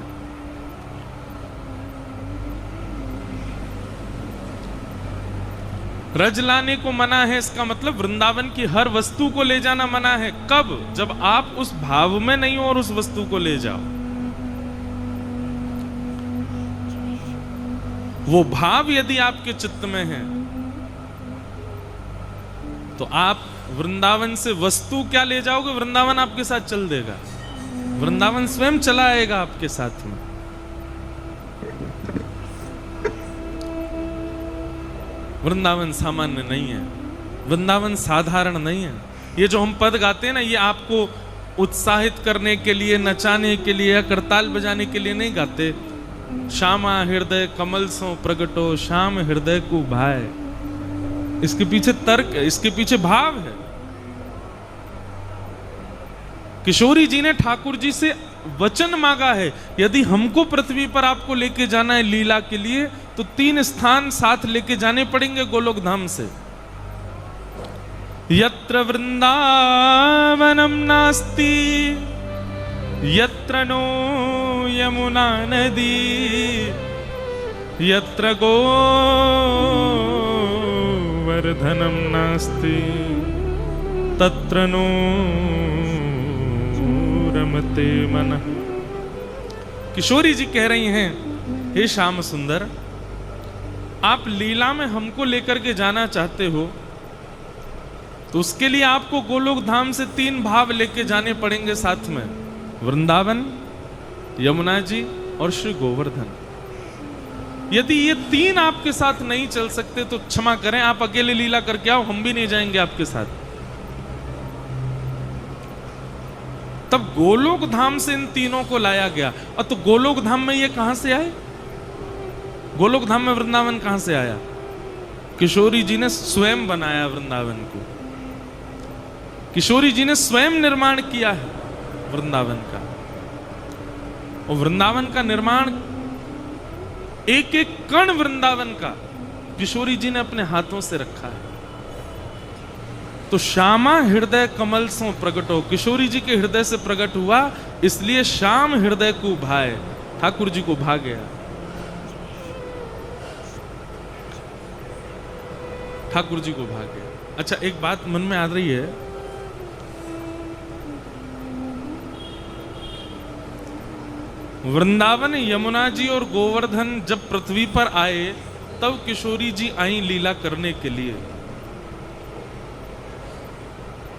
रज लाने को मना है, इसका मतलब वृंदावन की हर वस्तु को ले जाना मना है। कब? जब आप उस भाव में नहीं हो और उस वस्तु को ले जाओ। वो भाव यदि आपके चित्त में है तो आप वृंदावन से वस्तु क्या ले जाओगे, वृंदावन आपके साथ चल देगा, वृंदावन स्वयं चला आएगा आपके साथ में। वृंदावन सामान्य नहीं है, वृंदावन साधारण नहीं है। ये जो हम पद गाते हैं ना, ये आपको उत्साहित करने के लिए, नचाने के लिए या करताल बजाने के लिए नहीं गाते। श्यामा हृदय कमल सो प्रगटो, श्याम हृदय को भाए, इसके पीछे तर्क है, इसके पीछे भाव है। किशोरी जी ने ठाकुर जी से वचन मांगा है, यदि हमको पृथ्वी पर आपको लेके जाना है लीला के लिए, तो 3 स्थान साथ लेके जाने पड़ेंगे गोलोक धाम से। यत्र वृंदावनम नास्ति, यत्र नो यमुना नदी, यत्र गोवर्धनम नास्ति, तत्र नो रमते मन। किशोरी जी कह रही हैं, हे श्याम सुंदर, आप लीला में हमको लेकर के जाना चाहते हो, तो उसके लिए आपको गोलोक धाम से 3 भाव लेके जाने पड़ेंगे साथ में, वृंदावन, यमुना जी और श्री गोवर्धन। यदि ये 3 आपके साथ नहीं चल सकते तो क्षमा करें, आप अकेले लीला करके आओ, हम भी नहीं जाएंगे आपके साथ। तब गोलोक धाम से इन तीनों को लाया गया। और तो गोलोक धाम में ये कहां से आए? गोलोक धाम में वृंदावन कहां से आया? किशोरी जी ने स्वयं बनाया वृंदावन को, किशोरी जी ने स्वयं निर्माण किया है वृंदावन का। और वृंदावन का निर्माण, एक एक कण वृंदावन का किशोरी जी ने अपने हाथों से रखा है। तो श्यामा हृदय कमल सो प्रगटो, किशोरी जी के हृदय से प्रकट हुआ, इसलिए श्याम हृदय को भाए, ठाकुर जी को भा गया, ठाकुर जी को भा गया। अच्छा, एक बात मन में आ रही है, वृंदावन, यमुना जी और गोवर्धन जब पृथ्वी पर आए, तब किशोरी जी आई लीला करने के लिए।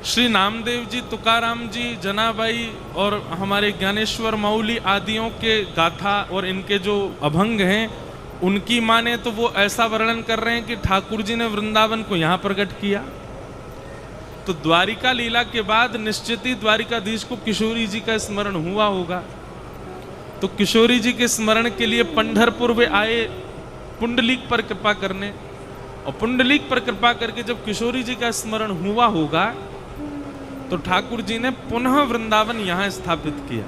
श्री नामदेव जी, तुकाराम जी, जनाबाई और हमारे ज्ञानेश्वर मौली आदियों के गाथा और इनके जो अभंग हैं, उनकी माने तो वो ऐसा वर्णन कर रहे हैं कि ठाकुर जी ने वृंदावन को यहां प्रकट किया। तो द्वारिका लीला के बाद निश्चित ही द्वारिकाधीश को किशोरी जी का स्मरण हुआ होगा। तो किशोरी जी के स्मरण के लिए पंढरपुर वे आए पुंडलीक पर कृपा करने, और पुंडलीक पर कृपा करके जब किशोरी जी का स्मरण हुआ होगा, तो ठाकुर जी ने पुनः वृंदावन यहां स्थापित किया।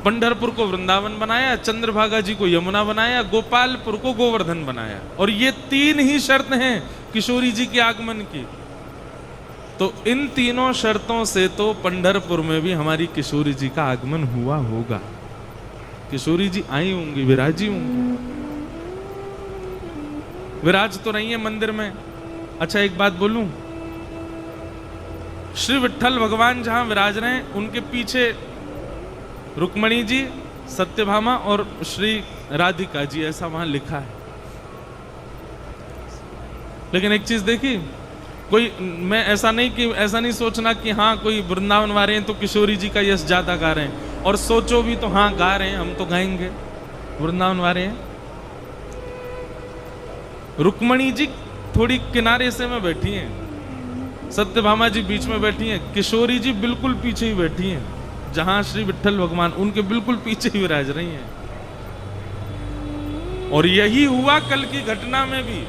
पंढरपुर को वृंदावन बनाया, चंद्रभागा जी को यमुना बनाया, गोपालपुर को गोवर्धन बनाया। और ये 3 ही शर्त हैं किशोरी जी के आगमन की। तो इन तीनों शर्तों से तो पंढरपुर में भी हमारी किशोरी जी का आगमन हुआ होगा। किशोरी जी आई होंगी, विराजी होंगी। विराज तो नहीं है मंदिर में। अच्छा एक बात बोलूं, श्री विट्ठल भगवान जहां विराज रहे हैं उनके पीछे रुक्मणी जी, सत्यभामा और श्री राधिका जी, ऐसा वहां लिखा है। लेकिन एक चीज देखी, कोई मैं ऐसा नहीं सोचना कि हाँ कोई वृंदावन वाले हैं तो किशोरी जी का यश ज्यादा गा रहे हैं, और सोचो भी तो हाँ गा रहे हैं, हम तो गाएंगे, वृंदावन वाले हैं। रुक्मणी जी थोड़ी किनारे से में बैठी हैं, सत्यभामा जी बीच में बैठी हैं, किशोरी जी बिल्कुल पीछे ही बैठी हैं, जहां श्री विट्ठल भगवान उनके बिल्कुल पीछे ही विराज रही हैं। और यही हुआ कल की घटना में भी।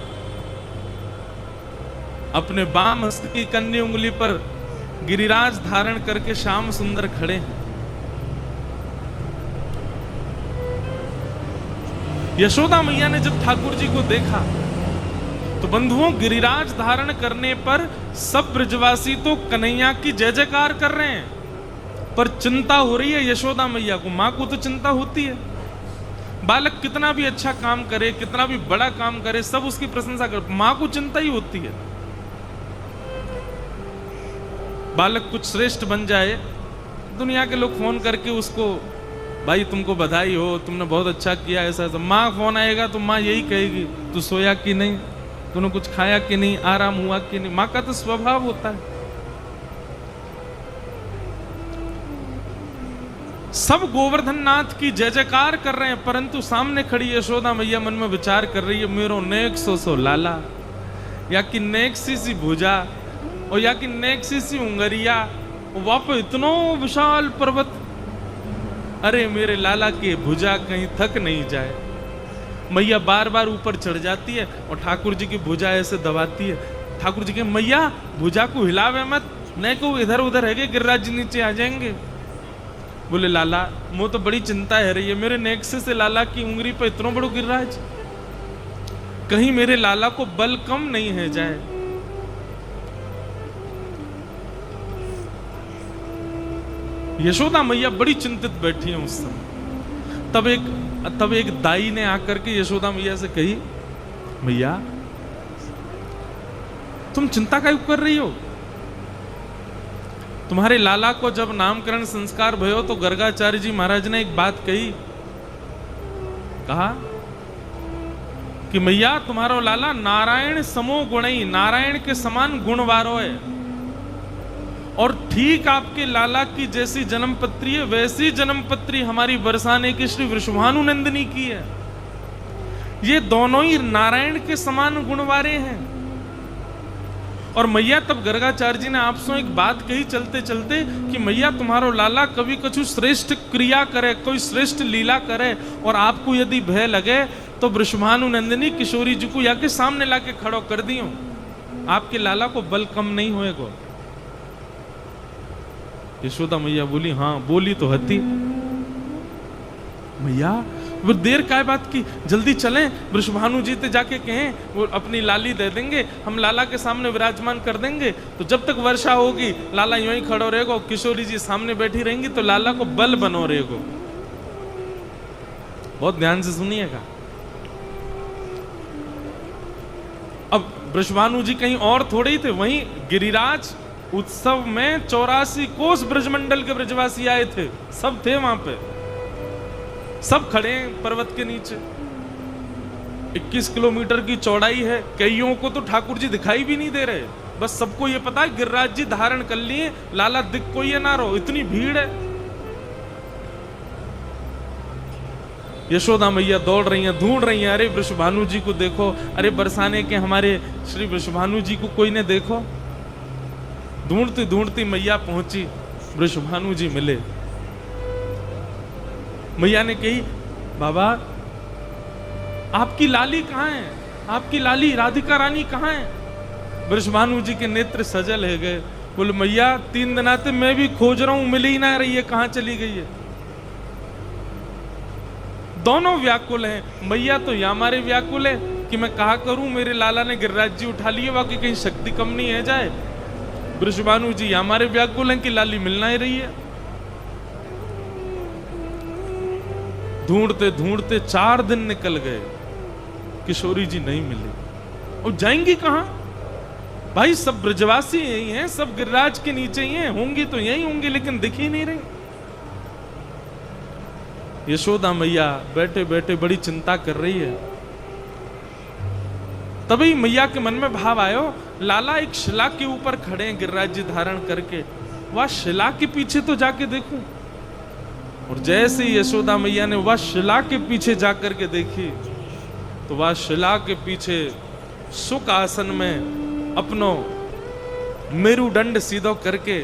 अपने बाम हस्त की कन्नी उंगली पर गिरिराज धारण करके श्याम सुंदर खड़े हैं। यशोदा मैया ने जब ठाकुर जी को देखा तो बंधुओं, गिरिराज धारण करने पर सब ब्रजवासी तो कन्हैया की जय जयकार कर रहे हैं, पर चिंता हो रही है यशोदा मैया को। मां को तो चिंता होती है, बालक कितना भी अच्छा काम करे, कितना भी बड़ा काम करे, सब उसकी प्रशंसा कर, मां को चिंता ही होती है। बालक कुछ श्रेष्ठ बन जाए, दुनिया के लोग फोन करके उसको, भाई तुमको बधाई हो, तुमने बहुत अच्छा किया, ऐसा ऐसा। माँ फोन आएगा तो माँ यही कहेगी, तू सोया कि नहीं, तूने कुछ खाया कि नहीं, आराम हुआ कि नहीं। माँ का तो स्वभाव होता है। सब गोवर्धन नाथ की जय जयकार कर रहे हैं, परंतु सामने खड़ी यशोदा मैया मन में विचार कर रही है, मेरो नेक सो लाला, या कि नेक सी भुजा, और या कि नेक सी उंगरिया, वहां पर इतनो विशाल पर्वत, अरे मेरे लाला की भुजा कहीं थक नहीं जाए। मैया बार बार ऊपर चढ़ जाती है और ठाकुर जी की भुजा ऐसे दबाती है। ठाकुर जी के मैया भुजा को हिलावे मत, नहीं को इधर उधर है, गिरिराज जी नीचे आ जाएंगे। बोले लाला मुझे तो बड़ी चिंता है रही है, मेरे नेक्से से लाला की उंगली पर इतना बड़ो गिरिराज, कहीं मेरे लाला को बल कम नहीं है जाए। यशोदा मैया बड़ी चिंतित बैठी है उस समय। तब एक दाई ने आकर के यशोदा मैया से कही, मैया तुम चिंता क्यों कर रही हो? तुम्हारे लाला को जब नामकरण संस्कार भयो तो गर्गाचार्य जी महाराज ने एक बात कहा कि मैया तुम्हारो लाला नारायण समो गुणई, नारायण के समान गुणवारो है, और ठीक आपके लाला की जैसी जन्मपत्री है वैसी जन्मपत्री हमारी बरसाने की श्री वृषभानु नंदिनी की है। ये दोनों ही नारायण के समान गुणवारे हैं। और मैया तब गर्गाचार्य जी ने आपसे एक बात कही चलते चलते कि मैया तुम्हारो लाला कभी कछु श्रेष्ठ क्रिया करे, कोई श्रेष्ठ लीला करे, और आपको यदि भय लगे तो वृषभानु नंदिनी किशोरी जी को या के सामने लाके खड़ो कर दियो, आपके लाला को बल कम नहीं होएगा। यशोदा मैया बोली, हाँ बोली तो हती। मैया वो देर काय बात की, जल्दी चलें, वृषभानु जी से जाके कहें वो अपनी लाली दे देंगे, हम लाला के सामने विराजमान कर देंगे। तो जब तक वर्षा होगी लाला यूं ही खड़ो रहेगा, किशोरी जी सामने बैठी रहेंगी, तो लाला को बल बनो रहेगा। बहुत ध्यान से सुनिएगा। अब वृषभानु जी कहीं और थोड़े ही थे, वहीं गिरिराज उत्सव में 84 कोस ब्रजमंडल के ब्रजवासी आए थे, सब थे वहां पे, सब खड़े हैं पर्वत के नीचे। 21 किलोमीटर की चौड़ाई है, कईयों को तो ठाकुर जी दिखाई भी नहीं दे रहे, बस सबको ये पता है गिरिराज जी धारण कर लिए, लाला दिख कोई ना रहो, इतनी भीड़ है। यशोदा मैया दौड़ रही हैं, ढूंढ रही हैं, अरे वृषभानु जी को देखो, अरे बरसाने के हमारे श्री वृषभानु जी को कोई ने देखो। ढूंढती ढूंढती मैया पहुंची, वृषभानु जी मिले। मैया ने कही, बाबा आपकी लाली कहाँ है, आपकी लाली राधिका रानी कहाँ है? वृषभानु जी के नेत्र सजल है गए। बोले मैया 3 दिन आते मैं भी खोज रहा हूं, मिल ही ना रही है, कहाँ चली गई है? दोनों व्याकुल हैं। मैया तो या हमारे व्याकुल है कि मैं कहा करूं मेरे लाला ने गिरिराज जी उठा लिए, बाकी कहीं शक्ति कम नहीं है जाए। वृषभानु जी हमारे व्याकुल हैं कि लाली मिलना ही रही है। ढूंढते ढूंढते 4 दिन निकल गए, किशोरी जी नहीं मिली। और जाएंगी कहां भाई? सब ब्रजवासी यही हैं, सब गिरिराज के नीचे ही हैं, होंगी तो यही होंगी, लेकिन दिख ही नहीं रही। यशोदा मैया बैठे बैठे बड़ी चिंता कर रही है। तभी मैया के मन में भाव आयो, लाला एक शिला के ऊपर खड़े हैं गिरिराज जी धारण करके, वह शिला के पीछे तो जाके देखूं। और जैसे यशोदा मैया ने वह शिला के पीछे जाकर के देखी, तो वह शिला के पीछे सुख आसन में अपनो मेरुदंड सीधा करके,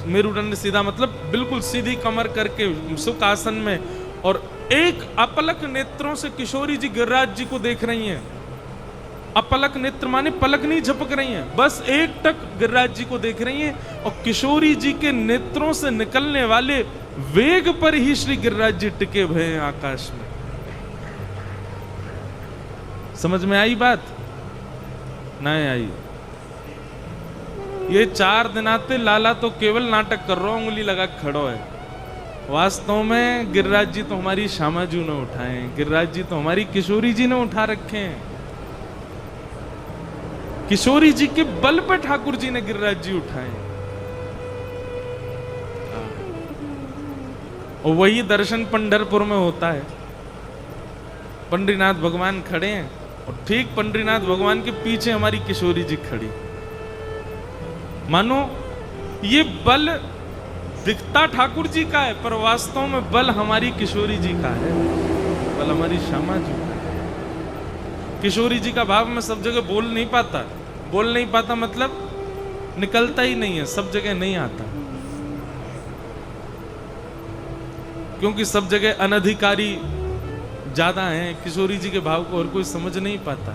मेरुदंड सीधा मतलब बिल्कुल सीधी कमर करके सुख आसन में, और एक अपलक नेत्रों से किशोरी जी गिरिराज जी को देख रही हैं। अपलक नेत्र माने पलक नहीं झपक रही हैं, बस एक टक गिरिराज जी को देख रही हैं। और किशोरी जी के नेत्रों से निकलने वाले वेग पर ही श्री गिरिराज जी टिके हुए हैं आकाश में। समझ में आई बात? नहीं आई। ये 4 दिन आते लाला तो केवल नाटक कर रहा, उंगली लगा खड़ो है। वास्तव में गिरिराज जी तो हमारी श्यामाजू ने उठाए, गिरिराज जी तो हमारी किशोरी जी ने उठा रखे हैं। किशोरी जी के बल पर ठाकुर जी ने गिरिराज जी उठाए। और वही दर्शन पंढरपुर में होता है। पंडरीनाथ भगवान खड़े हैं और ठीक पंडरीनाथ भगवान के पीछे हमारी किशोरी जी खड़ी। मानो ये बल दिखता ठाकुर जी का है, पर वास्तव में बल हमारी किशोरी जी का है, बल हमारी श्यामा जी का है। किशोरी जी का भाव मैं सब जगह बोल नहीं पाता मतलब निकलता ही नहीं है, सब जगह नहीं आता, क्योंकि सब जगह अनधिकारी ज्यादा हैं। किशोरी जी के भाव को और कोई समझ नहीं पाता।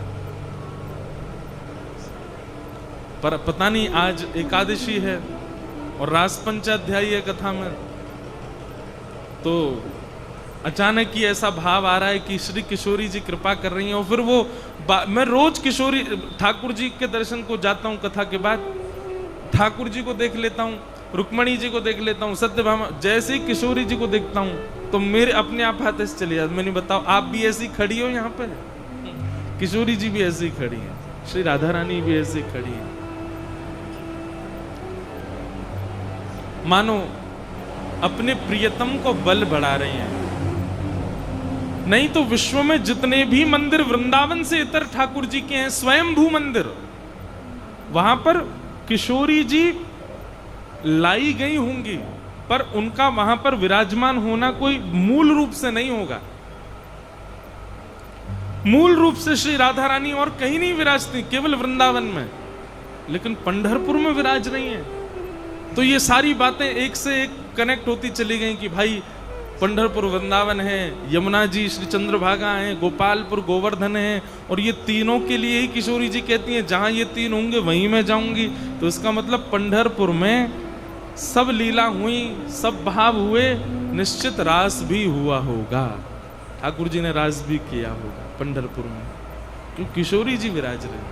पर पता नहीं आज एकादशी है और रास पंचाध्यायी है कथा में, तो अचानक ही ऐसा भाव आ रहा है कि श्री किशोरी जी कृपा कर रही हैं। और फिर वो मैं रोज किशोरी ठाकुर जी के दर्शन को जाता हूँ, कथा के बाद ठाकुर जी को देख लेता हूँ, रुक्मणी जी को देख लेता हूँ, सत्यभामा, जैसे ही किशोरी जी को देखता हूँ तो मेरे अपने आप हाथ से चले जाते। मैंने बताओ आप भी ऐसी खड़ी हो यहाँ पे? किशोरी जी भी ऐसी खड़ी है, श्री राधा रानी भी ऐसी खड़ी है। मानो अपने प्रियतम को बल बढ़ा रहे हैं। नहीं तो विश्व में जितने भी मंदिर वृंदावन से इतर ठाकुर जी के हैं, स्वयंभू मंदिर, वहां पर किशोरी जी लाई गई होंगी, पर उनका वहां पर विराजमान होना कोई मूल रूप से नहीं होगा। मूल रूप से श्री राधा रानी और कहीं नहीं विराजती, केवल वृंदावन में, लेकिन पंढरपुर में विराज रही हैं। तो ये सारी बातें एक से एक कनेक्ट होती चली गई कि भाई पंढरपुर वृंदावन है, यमुना जी श्री चंद्रभागा है, गोपालपुर गोवर्धन है, और ये तीनों के लिए ही किशोरी जी कहती हैं जहां ये तीन होंगे वहीं मैं जाऊंगी। तो इसका मतलब पंढरपुर में सब लीला हुई, सब भाव हुए, निश्चित रास भी हुआ होगा। ठाकुर जी ने रास भी किया होगा पंढरपुर में, क्यों? किशोरी जी विराज रहे।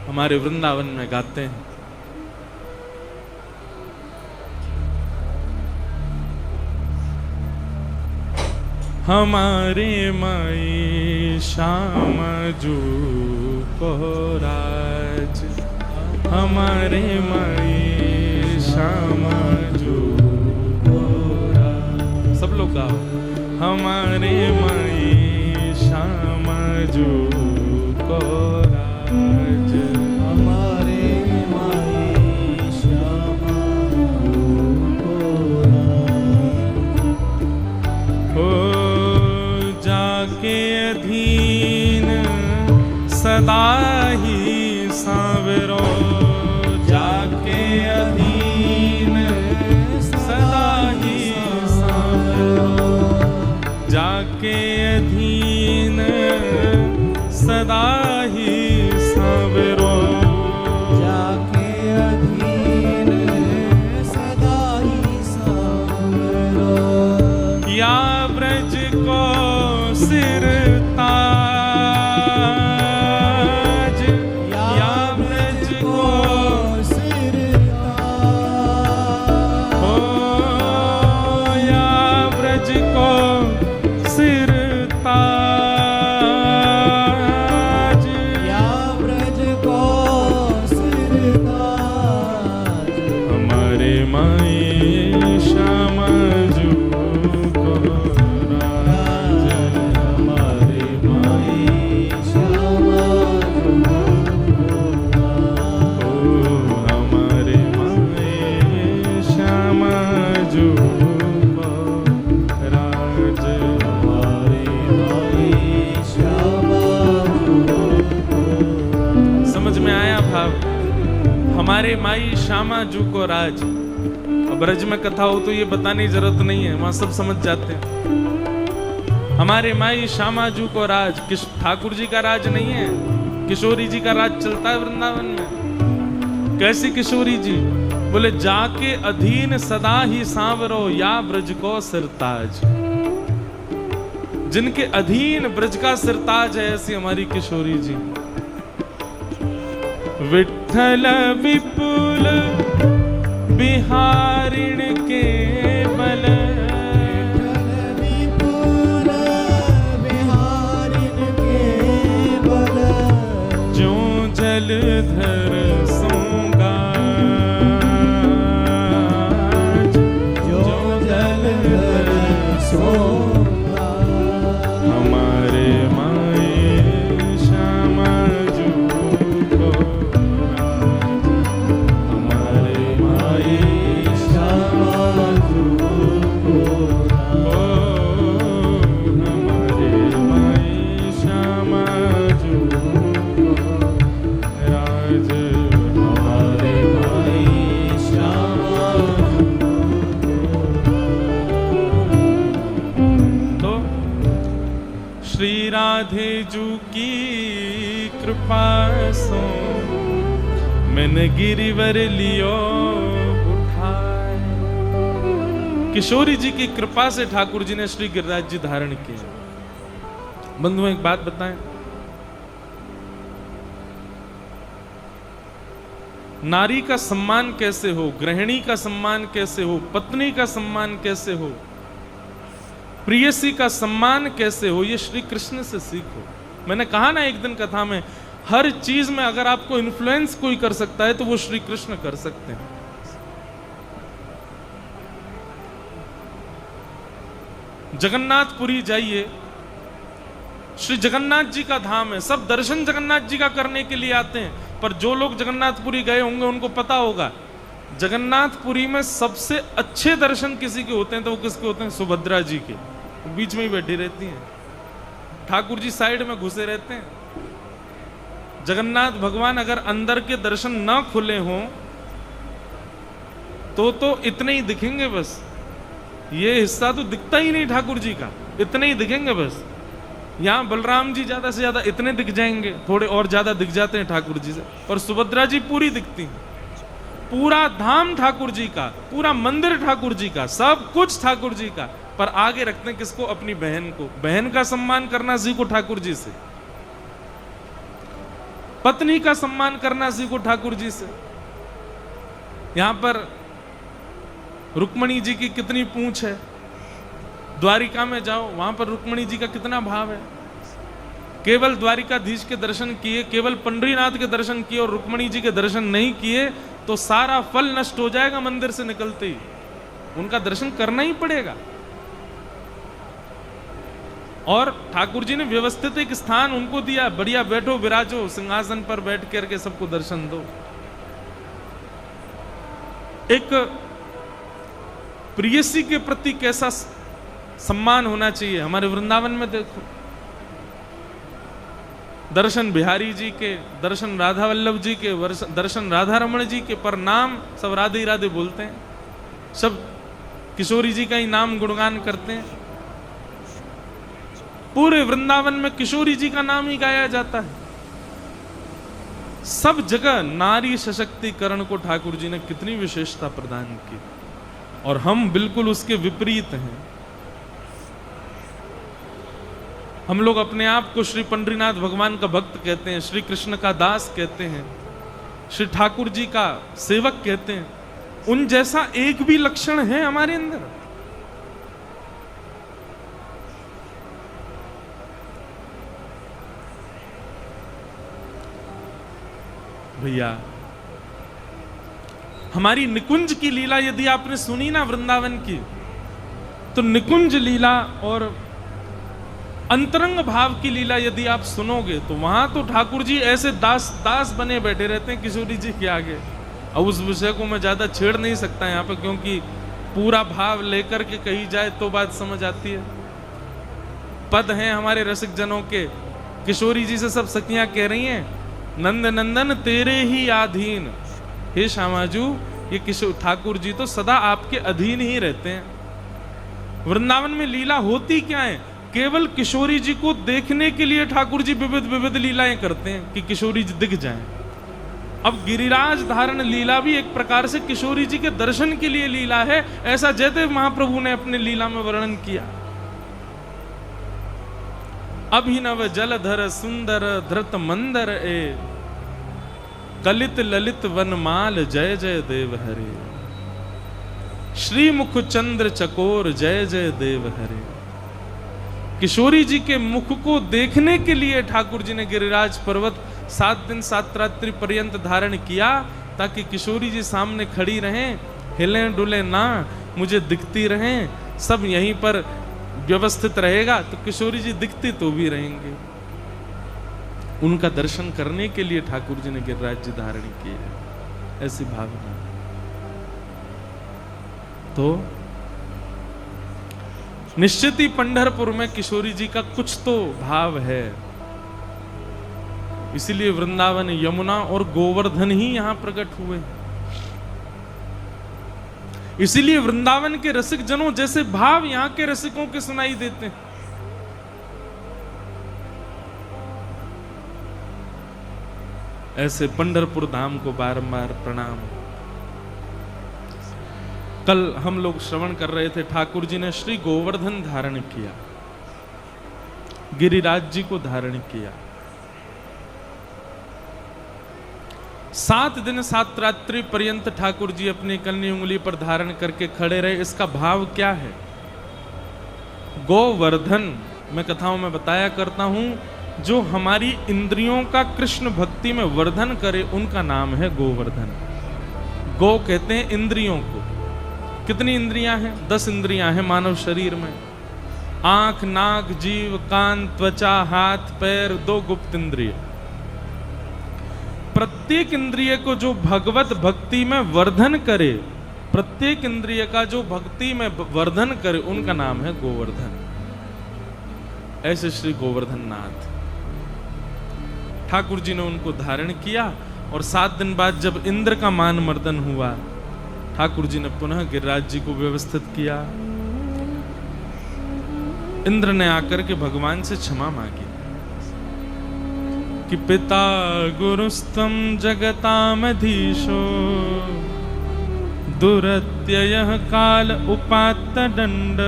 हमारे वृंदावन में गाते हैं, हमारे माई श्याम जू को राज, हमारे माई श्याम जू को राज। सब लोग गाओ, हमारे माई श्याम जू को राज, हमारे माई श्याम जू को राज। हो जाके अधीन सदा ही सांवरो, जाके अधीन सदा ही सांवरो, जाके अधीन सदा ही सांवरो, जाके अधीन सदा ही सांवरो। या ब्रज को सिर ताज, सिरताज, या ब्रज को सिरताज, हमारे माई श्यामा जू को राज, हमारे माई श्यामा जू ओ हमारे माई श्यामा जू को राज। हमारे माई श्यामा जू। समझ में आया भाव? हमारे माई श्यामा जू को राज। अब ब्रज में कथा हो तो ये बताने की जरूरत नहीं है, वहां सब समझ जाते हैं। हमारे माई श्यामा जू को राज, ठाकुर जी का राज नहीं है, किशोरी जी का राज चलता है वृंदावन में। कैसी किशोरी जी? बोले जाके अधीन सदा ही सांवरो, या ब्रज को सिरताज। जिनके अधीन ब्रज का सिरताज है, ऐसी हमारी किशोरी जी। विठ्ठल विपुल बिहारिण के बल, विपुल बिहारिन के बल, जो जलधर सोगाज, जो जलधर सोगा, हमारे माई श्यामा जू को राज, हमारे माई श्यामा जू को ओ हमारे माई श्यामा जू को राज, हमारे माई श्यामा तो श्री राधे जू की कृपा सो मैंने गिरिवर लियो उठाए। किशोरी जी की कृपा से ठाकुर जी ने श्री गिरिराज जी धारण किए। बंधुओं एक बात बताएं, नारी का सम्मान कैसे हो, गृहिणी का सम्मान कैसे हो, पत्नी का सम्मान कैसे हो, प्रियसी का सम्मान कैसे हो, ये श्री कृष्ण से सीखो। मैंने कहा ना एक दिन कथा में, हर चीज में अगर आपको इन्फ्लुएंस कोई कर सकता है तो वो श्री कृष्ण कर सकते हैं। जगन्नाथपुरी जाइए, श्री जगन्नाथ जी का धाम है, सब दर्शन जगन्नाथ जी का करने के लिए आते हैं। पर जो लोग जगन्नाथपुरी गए होंगे उनको पता होगा, जगन्नाथपुरी में सबसे अच्छे दर्शन किसी के होते हैं तो वो किसके होते हैं? सुभद्रा जी के। बीच में ही बैठी रहती हैं, ठाकुर जी साइड में घुसे रहते हैं। जगन्नाथ भगवान अगर अंदर के दर्शन ना खुले हों तो इतने ही दिखेंगे बस। ये हिस्सा तो दिखता ही नहीं ठाकुर जी का, इतने ही दिखेंगे बस। यहाँ बलराम जी ज्यादा से ज्यादा इतने दिख जाएंगे, थोड़े और ज्यादा दिख जाते हैं ठाकुर जी से, और सुभद्रा जी पूरी दिखती हैं। पूरा धाम ठाकुर जी का, पूरा मंदिर ठाकुर जी का, सब कुछ ठाकुर जी का, पर आगे रखते हैं किसको? अपनी बहन को। बहन का सम्मान करना सीखो ठाकुर जी से, पत्नी का सम्मान करना सीखो ठाकुर जी से। यहां पर रुक्मणी जी की कितनी पूंछ है, द्वारिका में जाओ वहां पर रुक्मणी जी का कितना भाव है। केवल द्वारिकाधीश के दर्शन किए, केवल पंडरीनाथ के दर्शन किए और रुक्मणी जी के दर्शन नहीं किए तो सारा फल नष्ट हो जाएगा मंदिर से निकलते ही। उनका दर्शन करना ही पड़ेगा। और ठाकुर जी ने व्यवस्थित एक स्थान उनको दिया, बढ़िया बैठो विराजो, सिंहासन पर बैठ करके सबको दर्शन दो। एक प्रियसी के प्रति कैसा सम्मान होना चाहिए। हमारे वृंदावन में देखो, दर्शन बिहारी जी के, दर्शन राधा वल्लभ जी के, दर्शन राधा रमण जी के, पर नाम सब राधे ही राधे बोलते हैं, सब किशोरी जी का ही नाम गुणगान करते हैं। पूरे वृंदावन में किशोरी जी का नाम ही गाया जाता है। सब जगह नारी सशक्तिकरण को ठाकुर जी ने कितनी विशेषता प्रदान की, और हम बिल्कुल उसके विपरीत हैं। हम लोग अपने आप को श्री पंडरीनाथ भगवान का भक्त कहते हैं, श्री कृष्ण का दास कहते हैं, श्री ठाकुर जी का सेवक कहते हैं। उन जैसा एक भी लक्षण है हमारे अंदर? भैया, हमारी निकुंज की लीला यदि आपने सुनी ना वृंदावन की, तो निकुंज लीला और अंतरंग भाव की लीला यदि आप सुनोगे तो वहां तो ठाकुर जी ऐसे दास दास बने बैठे रहते हैं किशोरी जी के आगे। अब उस विषय को मैं ज्यादा छेड़ नहीं सकता यहाँ पे, क्योंकि पूरा भाव लेकर के कही जाए तो बात समझ आती है। पद हैं हमारे रसिक जनों के, किशोरी जी से सब सखियां कह रही हैं, नंद नंदन तेरे ही अधीन। हे श्यामाजू, ये किशोर ठाकुर जी तो सदा आपके अधीन ही रहते हैं। वृंदावन में लीला होती क्या है? केवल किशोरी जी को देखने के लिए ठाकुर जी विविध विविध लीलाएं करते हैं कि किशोरी जी दिख जाएं। अब गिरिराज धारण लीला भी एक प्रकार से किशोरी जी के दर्शन के लिए लीला है, ऐसा जयदेव महाप्रभु ने अपने लीला में वर्णन किया। अभिनव जलधर सुंदर धृत मंदर ए, कलित ललित वनमाल जय जय देव हरे। श्रीमुख चंद्र चकोर जय जय देव हरे। किशोरी जी के मुख को देखने के लिए ठाकुर जी ने गिरिराज पर्वत 7 दिन 7 रात्रि पर्यंत धारण किया, ताकि किशोरी जी सामने खड़ी रहें, हिलें डुले ना, मुझे दिखती रहें, सब यहीं पर व्यवस्थित रहेगा तो किशोरी जी दिखती तो भी रहेंगे। उनका दर्शन करने के लिए ठाकुर जी ने गिरिराज जी धारण किए, ऐसी भावना। तो निश्चित ही पंढरपुर में किशोरी जी का कुछ तो भाव है, इसीलिए वृंदावन, यमुना और गोवर्धन ही यहां प्रकट हुए। इसीलिए वृंदावन के रसिक जनों जैसे भाव यहां के रसिकों के सुनाई देते हैं। ऐसे पंढरपुर धाम को बारंबार प्रणाम। कल हम लोग श्रवण कर रहे थे, ठाकुर जी ने श्री गोवर्धन धारण किया, गिरिराज जी को धारण किया। 7 दिन 7 रात्रि पर्यंत ठाकुर जी अपनी कन्नी उंगली पर धारण करके खड़े रहे। इसका भाव क्या है? गोवर्धन, मैं कथाओं में बताया करता हूं, जो हमारी इंद्रियों का कृष्ण भक्ति में वर्धन करे उनका नाम है गोवर्धन। गो कहते हैं इंद्रियों को। कितनी इंद्रियां हैं? 10 इंद्रियां हैं मानव शरीर में। आंख, नाक, जीव, कान, त्वचा, हाथ, पैर, 2 गुप्त इंद्रिय। प्रत्येक इंद्रिय को जो भगवत भक्ति में वर्धन करे, प्रत्येक इंद्रिय का जो भक्ति में वर्धन करे, उनका नाम है गोवर्धन। ऐसे श्री गोवर्धन नाथ ठाकुर जी ने उनको धारण किया। और 7 दिन बाद जब इंद्र का मान मर्दन हुआ, ठाकुर जी ने पुनः गिरिराज जी को व्यवस्थित किया। इंद्र ने आकर के भगवान से क्षमा मांगी कि पिता गुरुस्तम जगतामधीशो, दुरत्ययः काल उपात्त दंड,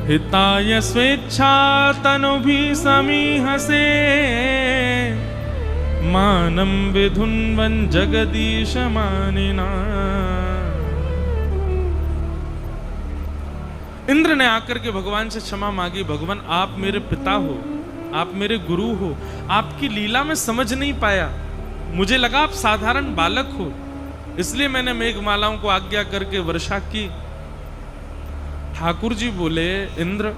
हिताय स्वेच्छा तनुभिः समीहसे, मानं विधुन्वन् जगदीश मानिना। इंद्र ने आकर के भगवान से क्षमा मांगी, भगवान आप मेरे पिता हो, आप मेरे गुरु हो, आपकी लीला में समझ नहीं पाया, मुझे लगा आप साधारण बालक हो, इसलिए मैंने मेघमालाओं को आज्ञा करके वर्षा की। ठाकुर जी बोले, इंद्र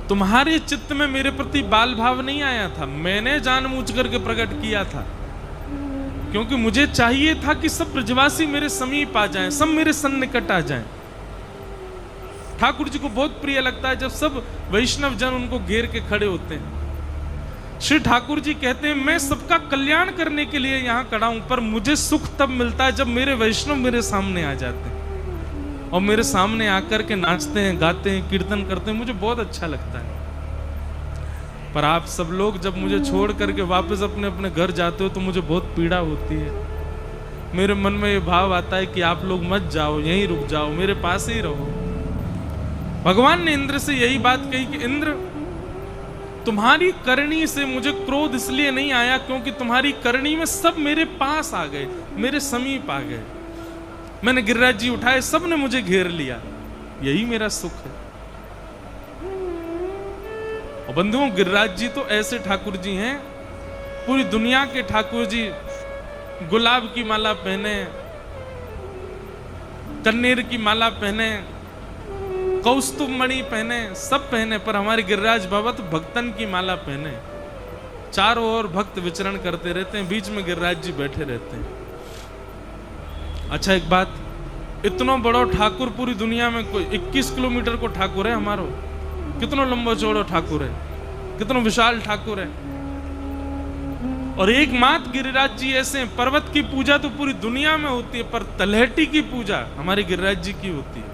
तुम्हारे चित्त में मेरे प्रति बाल भाव नहीं आया था, मैंने जानबूझ करके प्रकट किया था, क्योंकि मुझे चाहिए था कि सब ब्रजवासी मेरे समीप आ जाएं, सब मेरे सन्निकट आ जाएं। ठाकुर जी को बहुत प्रिय लगता है जब सब वैष्णव जन उनको घेर के खड़े होते हैं। श्री ठाकुर जी कहते हैं, मैं सबका कल्याण करने के लिए यहां खड़ा हूं, पर मुझे सुख तब मिलता है जब मेरे वैष्णव मेरे सामने आ जाते हैं और मेरे सामने आकर के नाचते हैं, गाते हैं, कीर्तन करते हैं, मुझे बहुत अच्छा लगता है। पर आप सब लोग जब मुझे छोड़ करके वापस अपने अपने घर जाते हो तो मुझे बहुत पीड़ा होती है। मेरे मन में ये भाव आता है कि आप लोग मत जाओ, यहीं रुक जाओ, मेरे पास ही रहो। भगवान ने इंद्र से यही बात कही कि इंद्र, तुम्हारी करनी से मुझे क्रोध इसलिए नहीं आया क्योंकि तुम्हारी करनी में सब मेरे पास आ गए, मेरे समीप आ गए। मैंने गिरिराज जी उठाए, सब ने मुझे घेर लिया, यही मेरा सुख है। और बंधुओं, गिरिराज जी तो ऐसे ठाकुर जी हैं पूरी दुनिया के ठाकुर जी गुलाब की माला पहने, कन्नेर की माला पहने, कौस्तुभ मणि पहने, सब पहने, पर हमारे गिरिराज बाबा तो भक्तन की माला पहने। चारों ओर भक्त विचरण करते रहते हैं, बीच में गिरिराज जी बैठे रहते हैं। अच्छा एक बात, इतना बड़ा ठाकुर पूरी दुनिया में कोई 21 किलोमीटर को ठाकुर है हमारो, कितना लंबा चौड़ा ठाकुर है, कितना विशाल ठाकुर है। और एकमात्र गिरिराज जी ऐसे हैं, पर्वत की पूजा तो पूरी दुनिया में होती है, पर तलहटी की पूजा हमारे गिरिराज जी की होती है।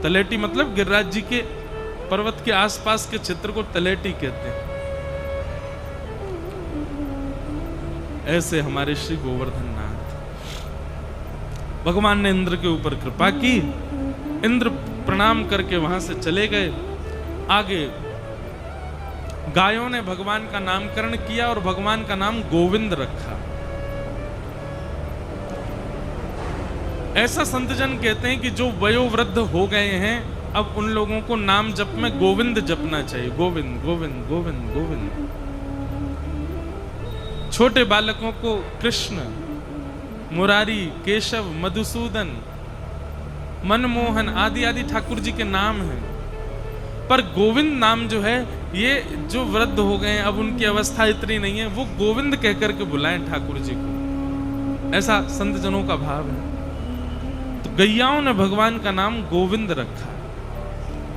तलहटी मतलब गिरिराज जी के पर्वत के आसपास के क्षेत्र को तलहटी कहते हैं। ऐसे हमारे श्री गोवर्धन नाथ, भगवान ने इंद्र के ऊपर कृपा की, इंद्र प्रणाम करके वहां से चले गए। आगे गायों ने भगवान का नामकरण किया और भगवान का नाम गोविंद रखा। ऐसा संतजन कहते हैं कि जो वयोवृद्ध हो गए हैं, अब उन लोगों को नाम जप में गोविंद जपना चाहिए। गोविंद गोविंद गोविंद गोविंद। छोटे बालकों को कृष्ण, मुरारी, केशव, मधुसूदन, मनमोहन आदि आदि ठाकुर जी के नाम हैं, पर गोविंद नाम जो है, ये जो वृद्ध हो गए हैं, अब उनकी अवस्था इतनी नहीं है, वो गोविंद कह करके बुलाएं ठाकुर जी को। ऐसा संत जनों का भाव है। तो गैयाओं ने भगवान का नाम गोविंद रखा।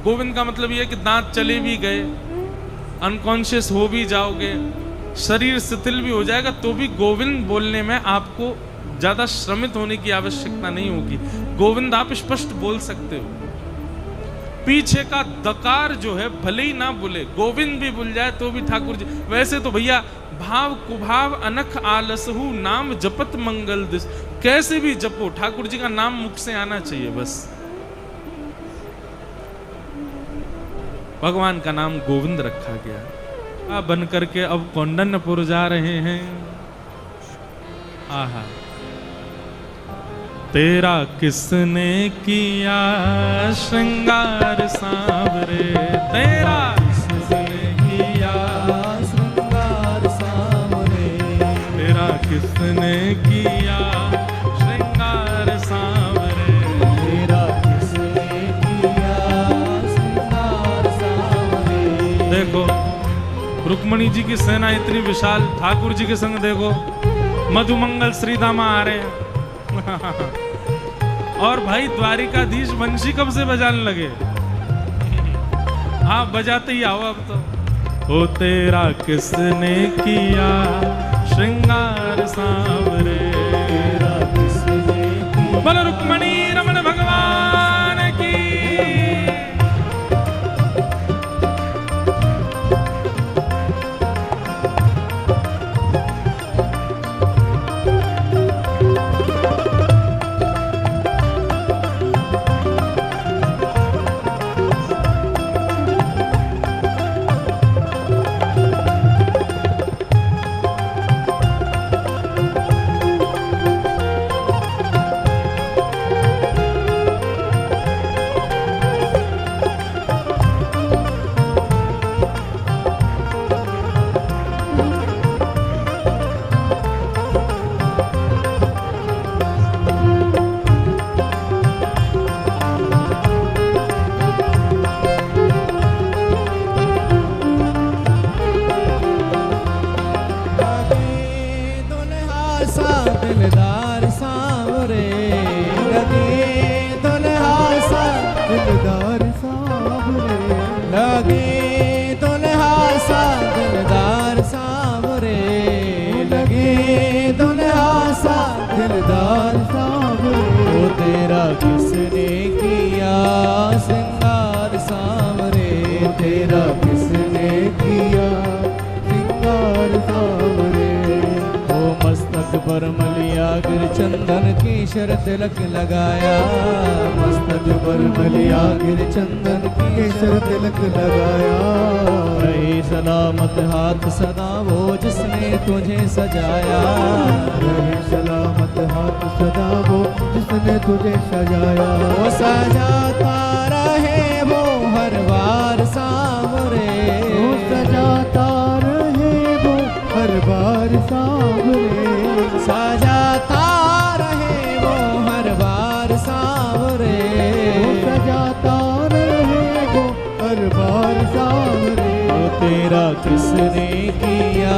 गोविंद का मतलब ये कि दांत चले भी गए, अनकॉन्शियस हो भी जाओगे, शरीर शिथिल भी हो जाएगा, तो भी गोविंद बोलने में आपको ज्यादा श्रमित होने की आवश्यकता नहीं होगी। गोविंद आप स्पष्ट बोल सकते हो। पीछे का दकार जो है भले ही ना बोले, गोविंद भी भूल जाए तो भी ठाकुर जी। वैसे तो भैया भाव कुभाव अनख आलसहु नाम जपत मंगल दिस, कैसे भी जपो, ठाकुर जी का नाम मुख से आना चाहिए बस। भगवान का नाम गोविंद रखा गया। बन करके अब कौंडन्यपुर जा रहे हैं। आहा, तेरा किसने किया श्रृंगार सांवरे, तेरा किसने किया श्रृंगार सांवरे, तेरा किसने किया श्रृंगार सांवरे, तेरा किसने किया श्रृंगार सांवरे। देखो रुक्मणी जी की सेना इतनी विशाल, ठाकुर जी के संग देखो मधुमंगल श्रीदामा आ रहे हैं। और भाई द्वारिकाधीश वंशी कब से बजाने लगे? आप बजाते ही आओ अब तो। ओ तेरा किसने किया श्रृंगार सांवरे, तेरा किसने किया। बोलो रुक्मणी रमण भगवान की। दिलदार सांवरे, लगे दुल्हा सा दिलदार सांवरे, लगे दुल्हा सा दिलदार सांवरे, लगे दुल्हा सा दिलदार सांवरे। ओ तेरा किसने किया श्रृंगार सांवरे, तेरा किसने किया श्रृंगार सांवरे। मस्तक पर मलिया गिर चंदन केशर तिलक लगाया, मस्तक पर मलिया गिर चंदन केशर तिलक लगाया। रहे सलामत हाथ सदा वो जिसने तुझे सजाया, रहे सलामत हाथ सदा वो जिसने तुझे सजाया। वो सजाता रहे वो हर बार सांवरे, वो सजाता रहे वो हर तेरा किसने किया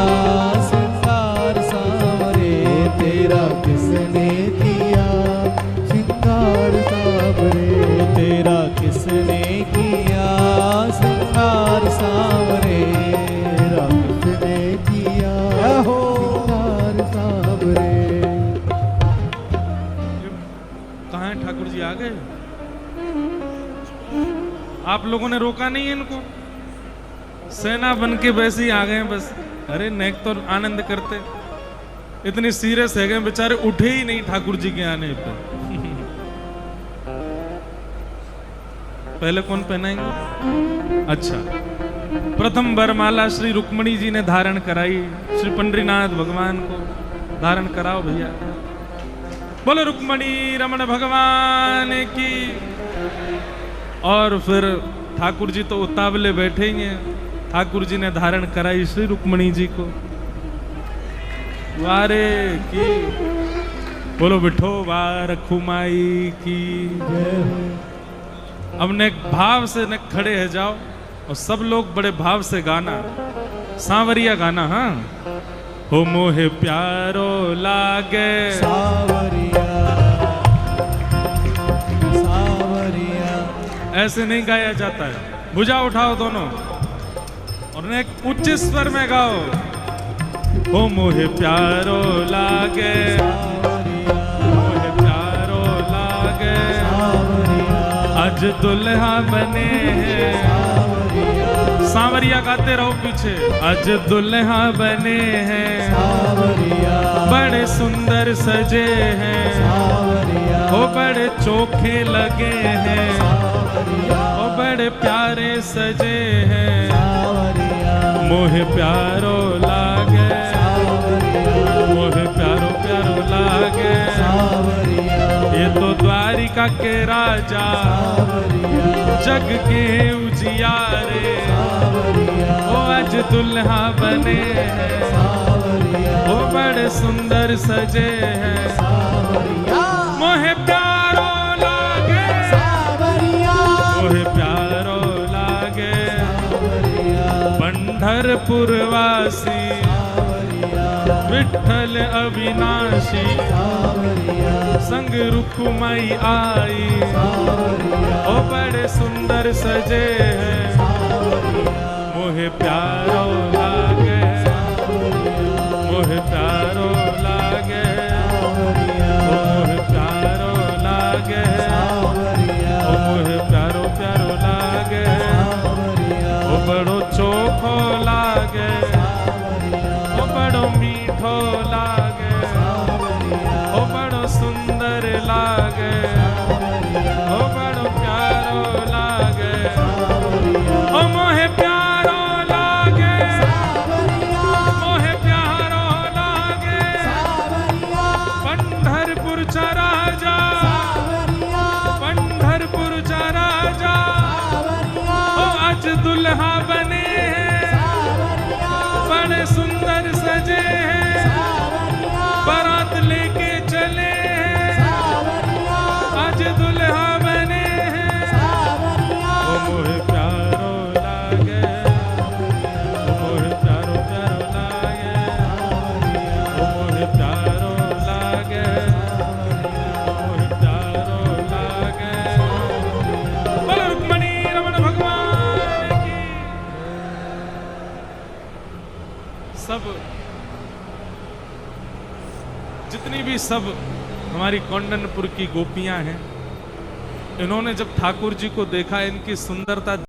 श्रृंगार सांवरे, तेरा किसने किया श्रृंगार सांवरे, तेरा किसने किया श्रृंगार सांवरे, तेरा किसने किया हो श्रृंगार सांवरे। कहाँ है ठाकुर जी? आ गए? आप लोगों ने रोका नहीं है इनको? सेना बन के वैसे ही आ गए हैं बस। अरे नेक तो आनंद करते, इतनी सीरियस है गए बेचारे, उठे ही नहीं ठाकुर जी के आने पे। पहले कौन पहनाएंगे? अच्छा, प्रथम वरमाला श्री रुक्मणी जी ने धारण कराई, श्री पंडरीनाथ भगवान को धारण कराओ भैया। बोलो रुक्मणी रमण भगवान की। और फिर ठाकुर जी तो उतावले बैठे ही हैं। ठाकुर जी ने धारण कराई श्री रुक्मणी जी को। वारे की बोलो बिठो वार खुमाई की। अब ने भाव से न खड़े है जाओ और सब लोग बड़े भाव से गाना, सांवरिया गाना। हाँ, हो मोहे प्यारो लागे सावरिया सावरिया, ऐसे नहीं गाया जाता है। भुजा उठाओ दोनों और एक उच्च स्वर में गाओ। हो मोहे प्यारो लागे, मोहे प्यारो लागे, आज दुल्हा बने हैं। सांवरिया गाते रहो पीछे। आज दुल्हा बने हैं, बड़े सुंदर सजे हैं, वो बड़े चोखे लगे हैं, वो बड़े प्यारे सजे हैं। मोहे प्यारो लागे, मोहे प्यारो प्यारो लागे। ये तो द्वारिका के राजा, जग के उजियारे, वो आज दुल्हा बने हैं, वो बड़े सुंदर सजे हैं। मोहे प्यारो लागे, मोहे प्यारो लागे, पंढरपुर वासी विठ्ठल अविनाशी, संग रुक्माई आई, ओ बड़े सुंदर सजे हैं। मोहे प्यारो लागे, मोहे प्यारो लागे, मोहे प्यारो लागे, मोहे प्यारो प्यारो लागे, ओ बड़ो चोखो लागे, ओ बड़ो मीठो लागे, ओ बड़ो सुंदर लागे, ओ बड़ो प्यारो लागे। ओ मोहे प्यारो लागे, मोहे प्यारो लागे, पंढरपुर चा राजा, पंढरपुर चा राजा, ओ आज दुल्हा बने हैं, बड़े सुंदर सजे हैं, बारात लेके चले हैं, आज दुल्हा बने हैं। ओ मोहे प्यारो लागे, ओ मोहे प्यारो प्यारो लागे, ओ मोहे प्यारो लागे, ओ मोहे प्यारो लागे। बोलो रुक्मणी रमण भगवान की। सब जितनी भी सब हमारी कौंडनपुर की गोपियां हैं, इन्होंने जब ठाकुर जी को देखा, इनकी सुंदरता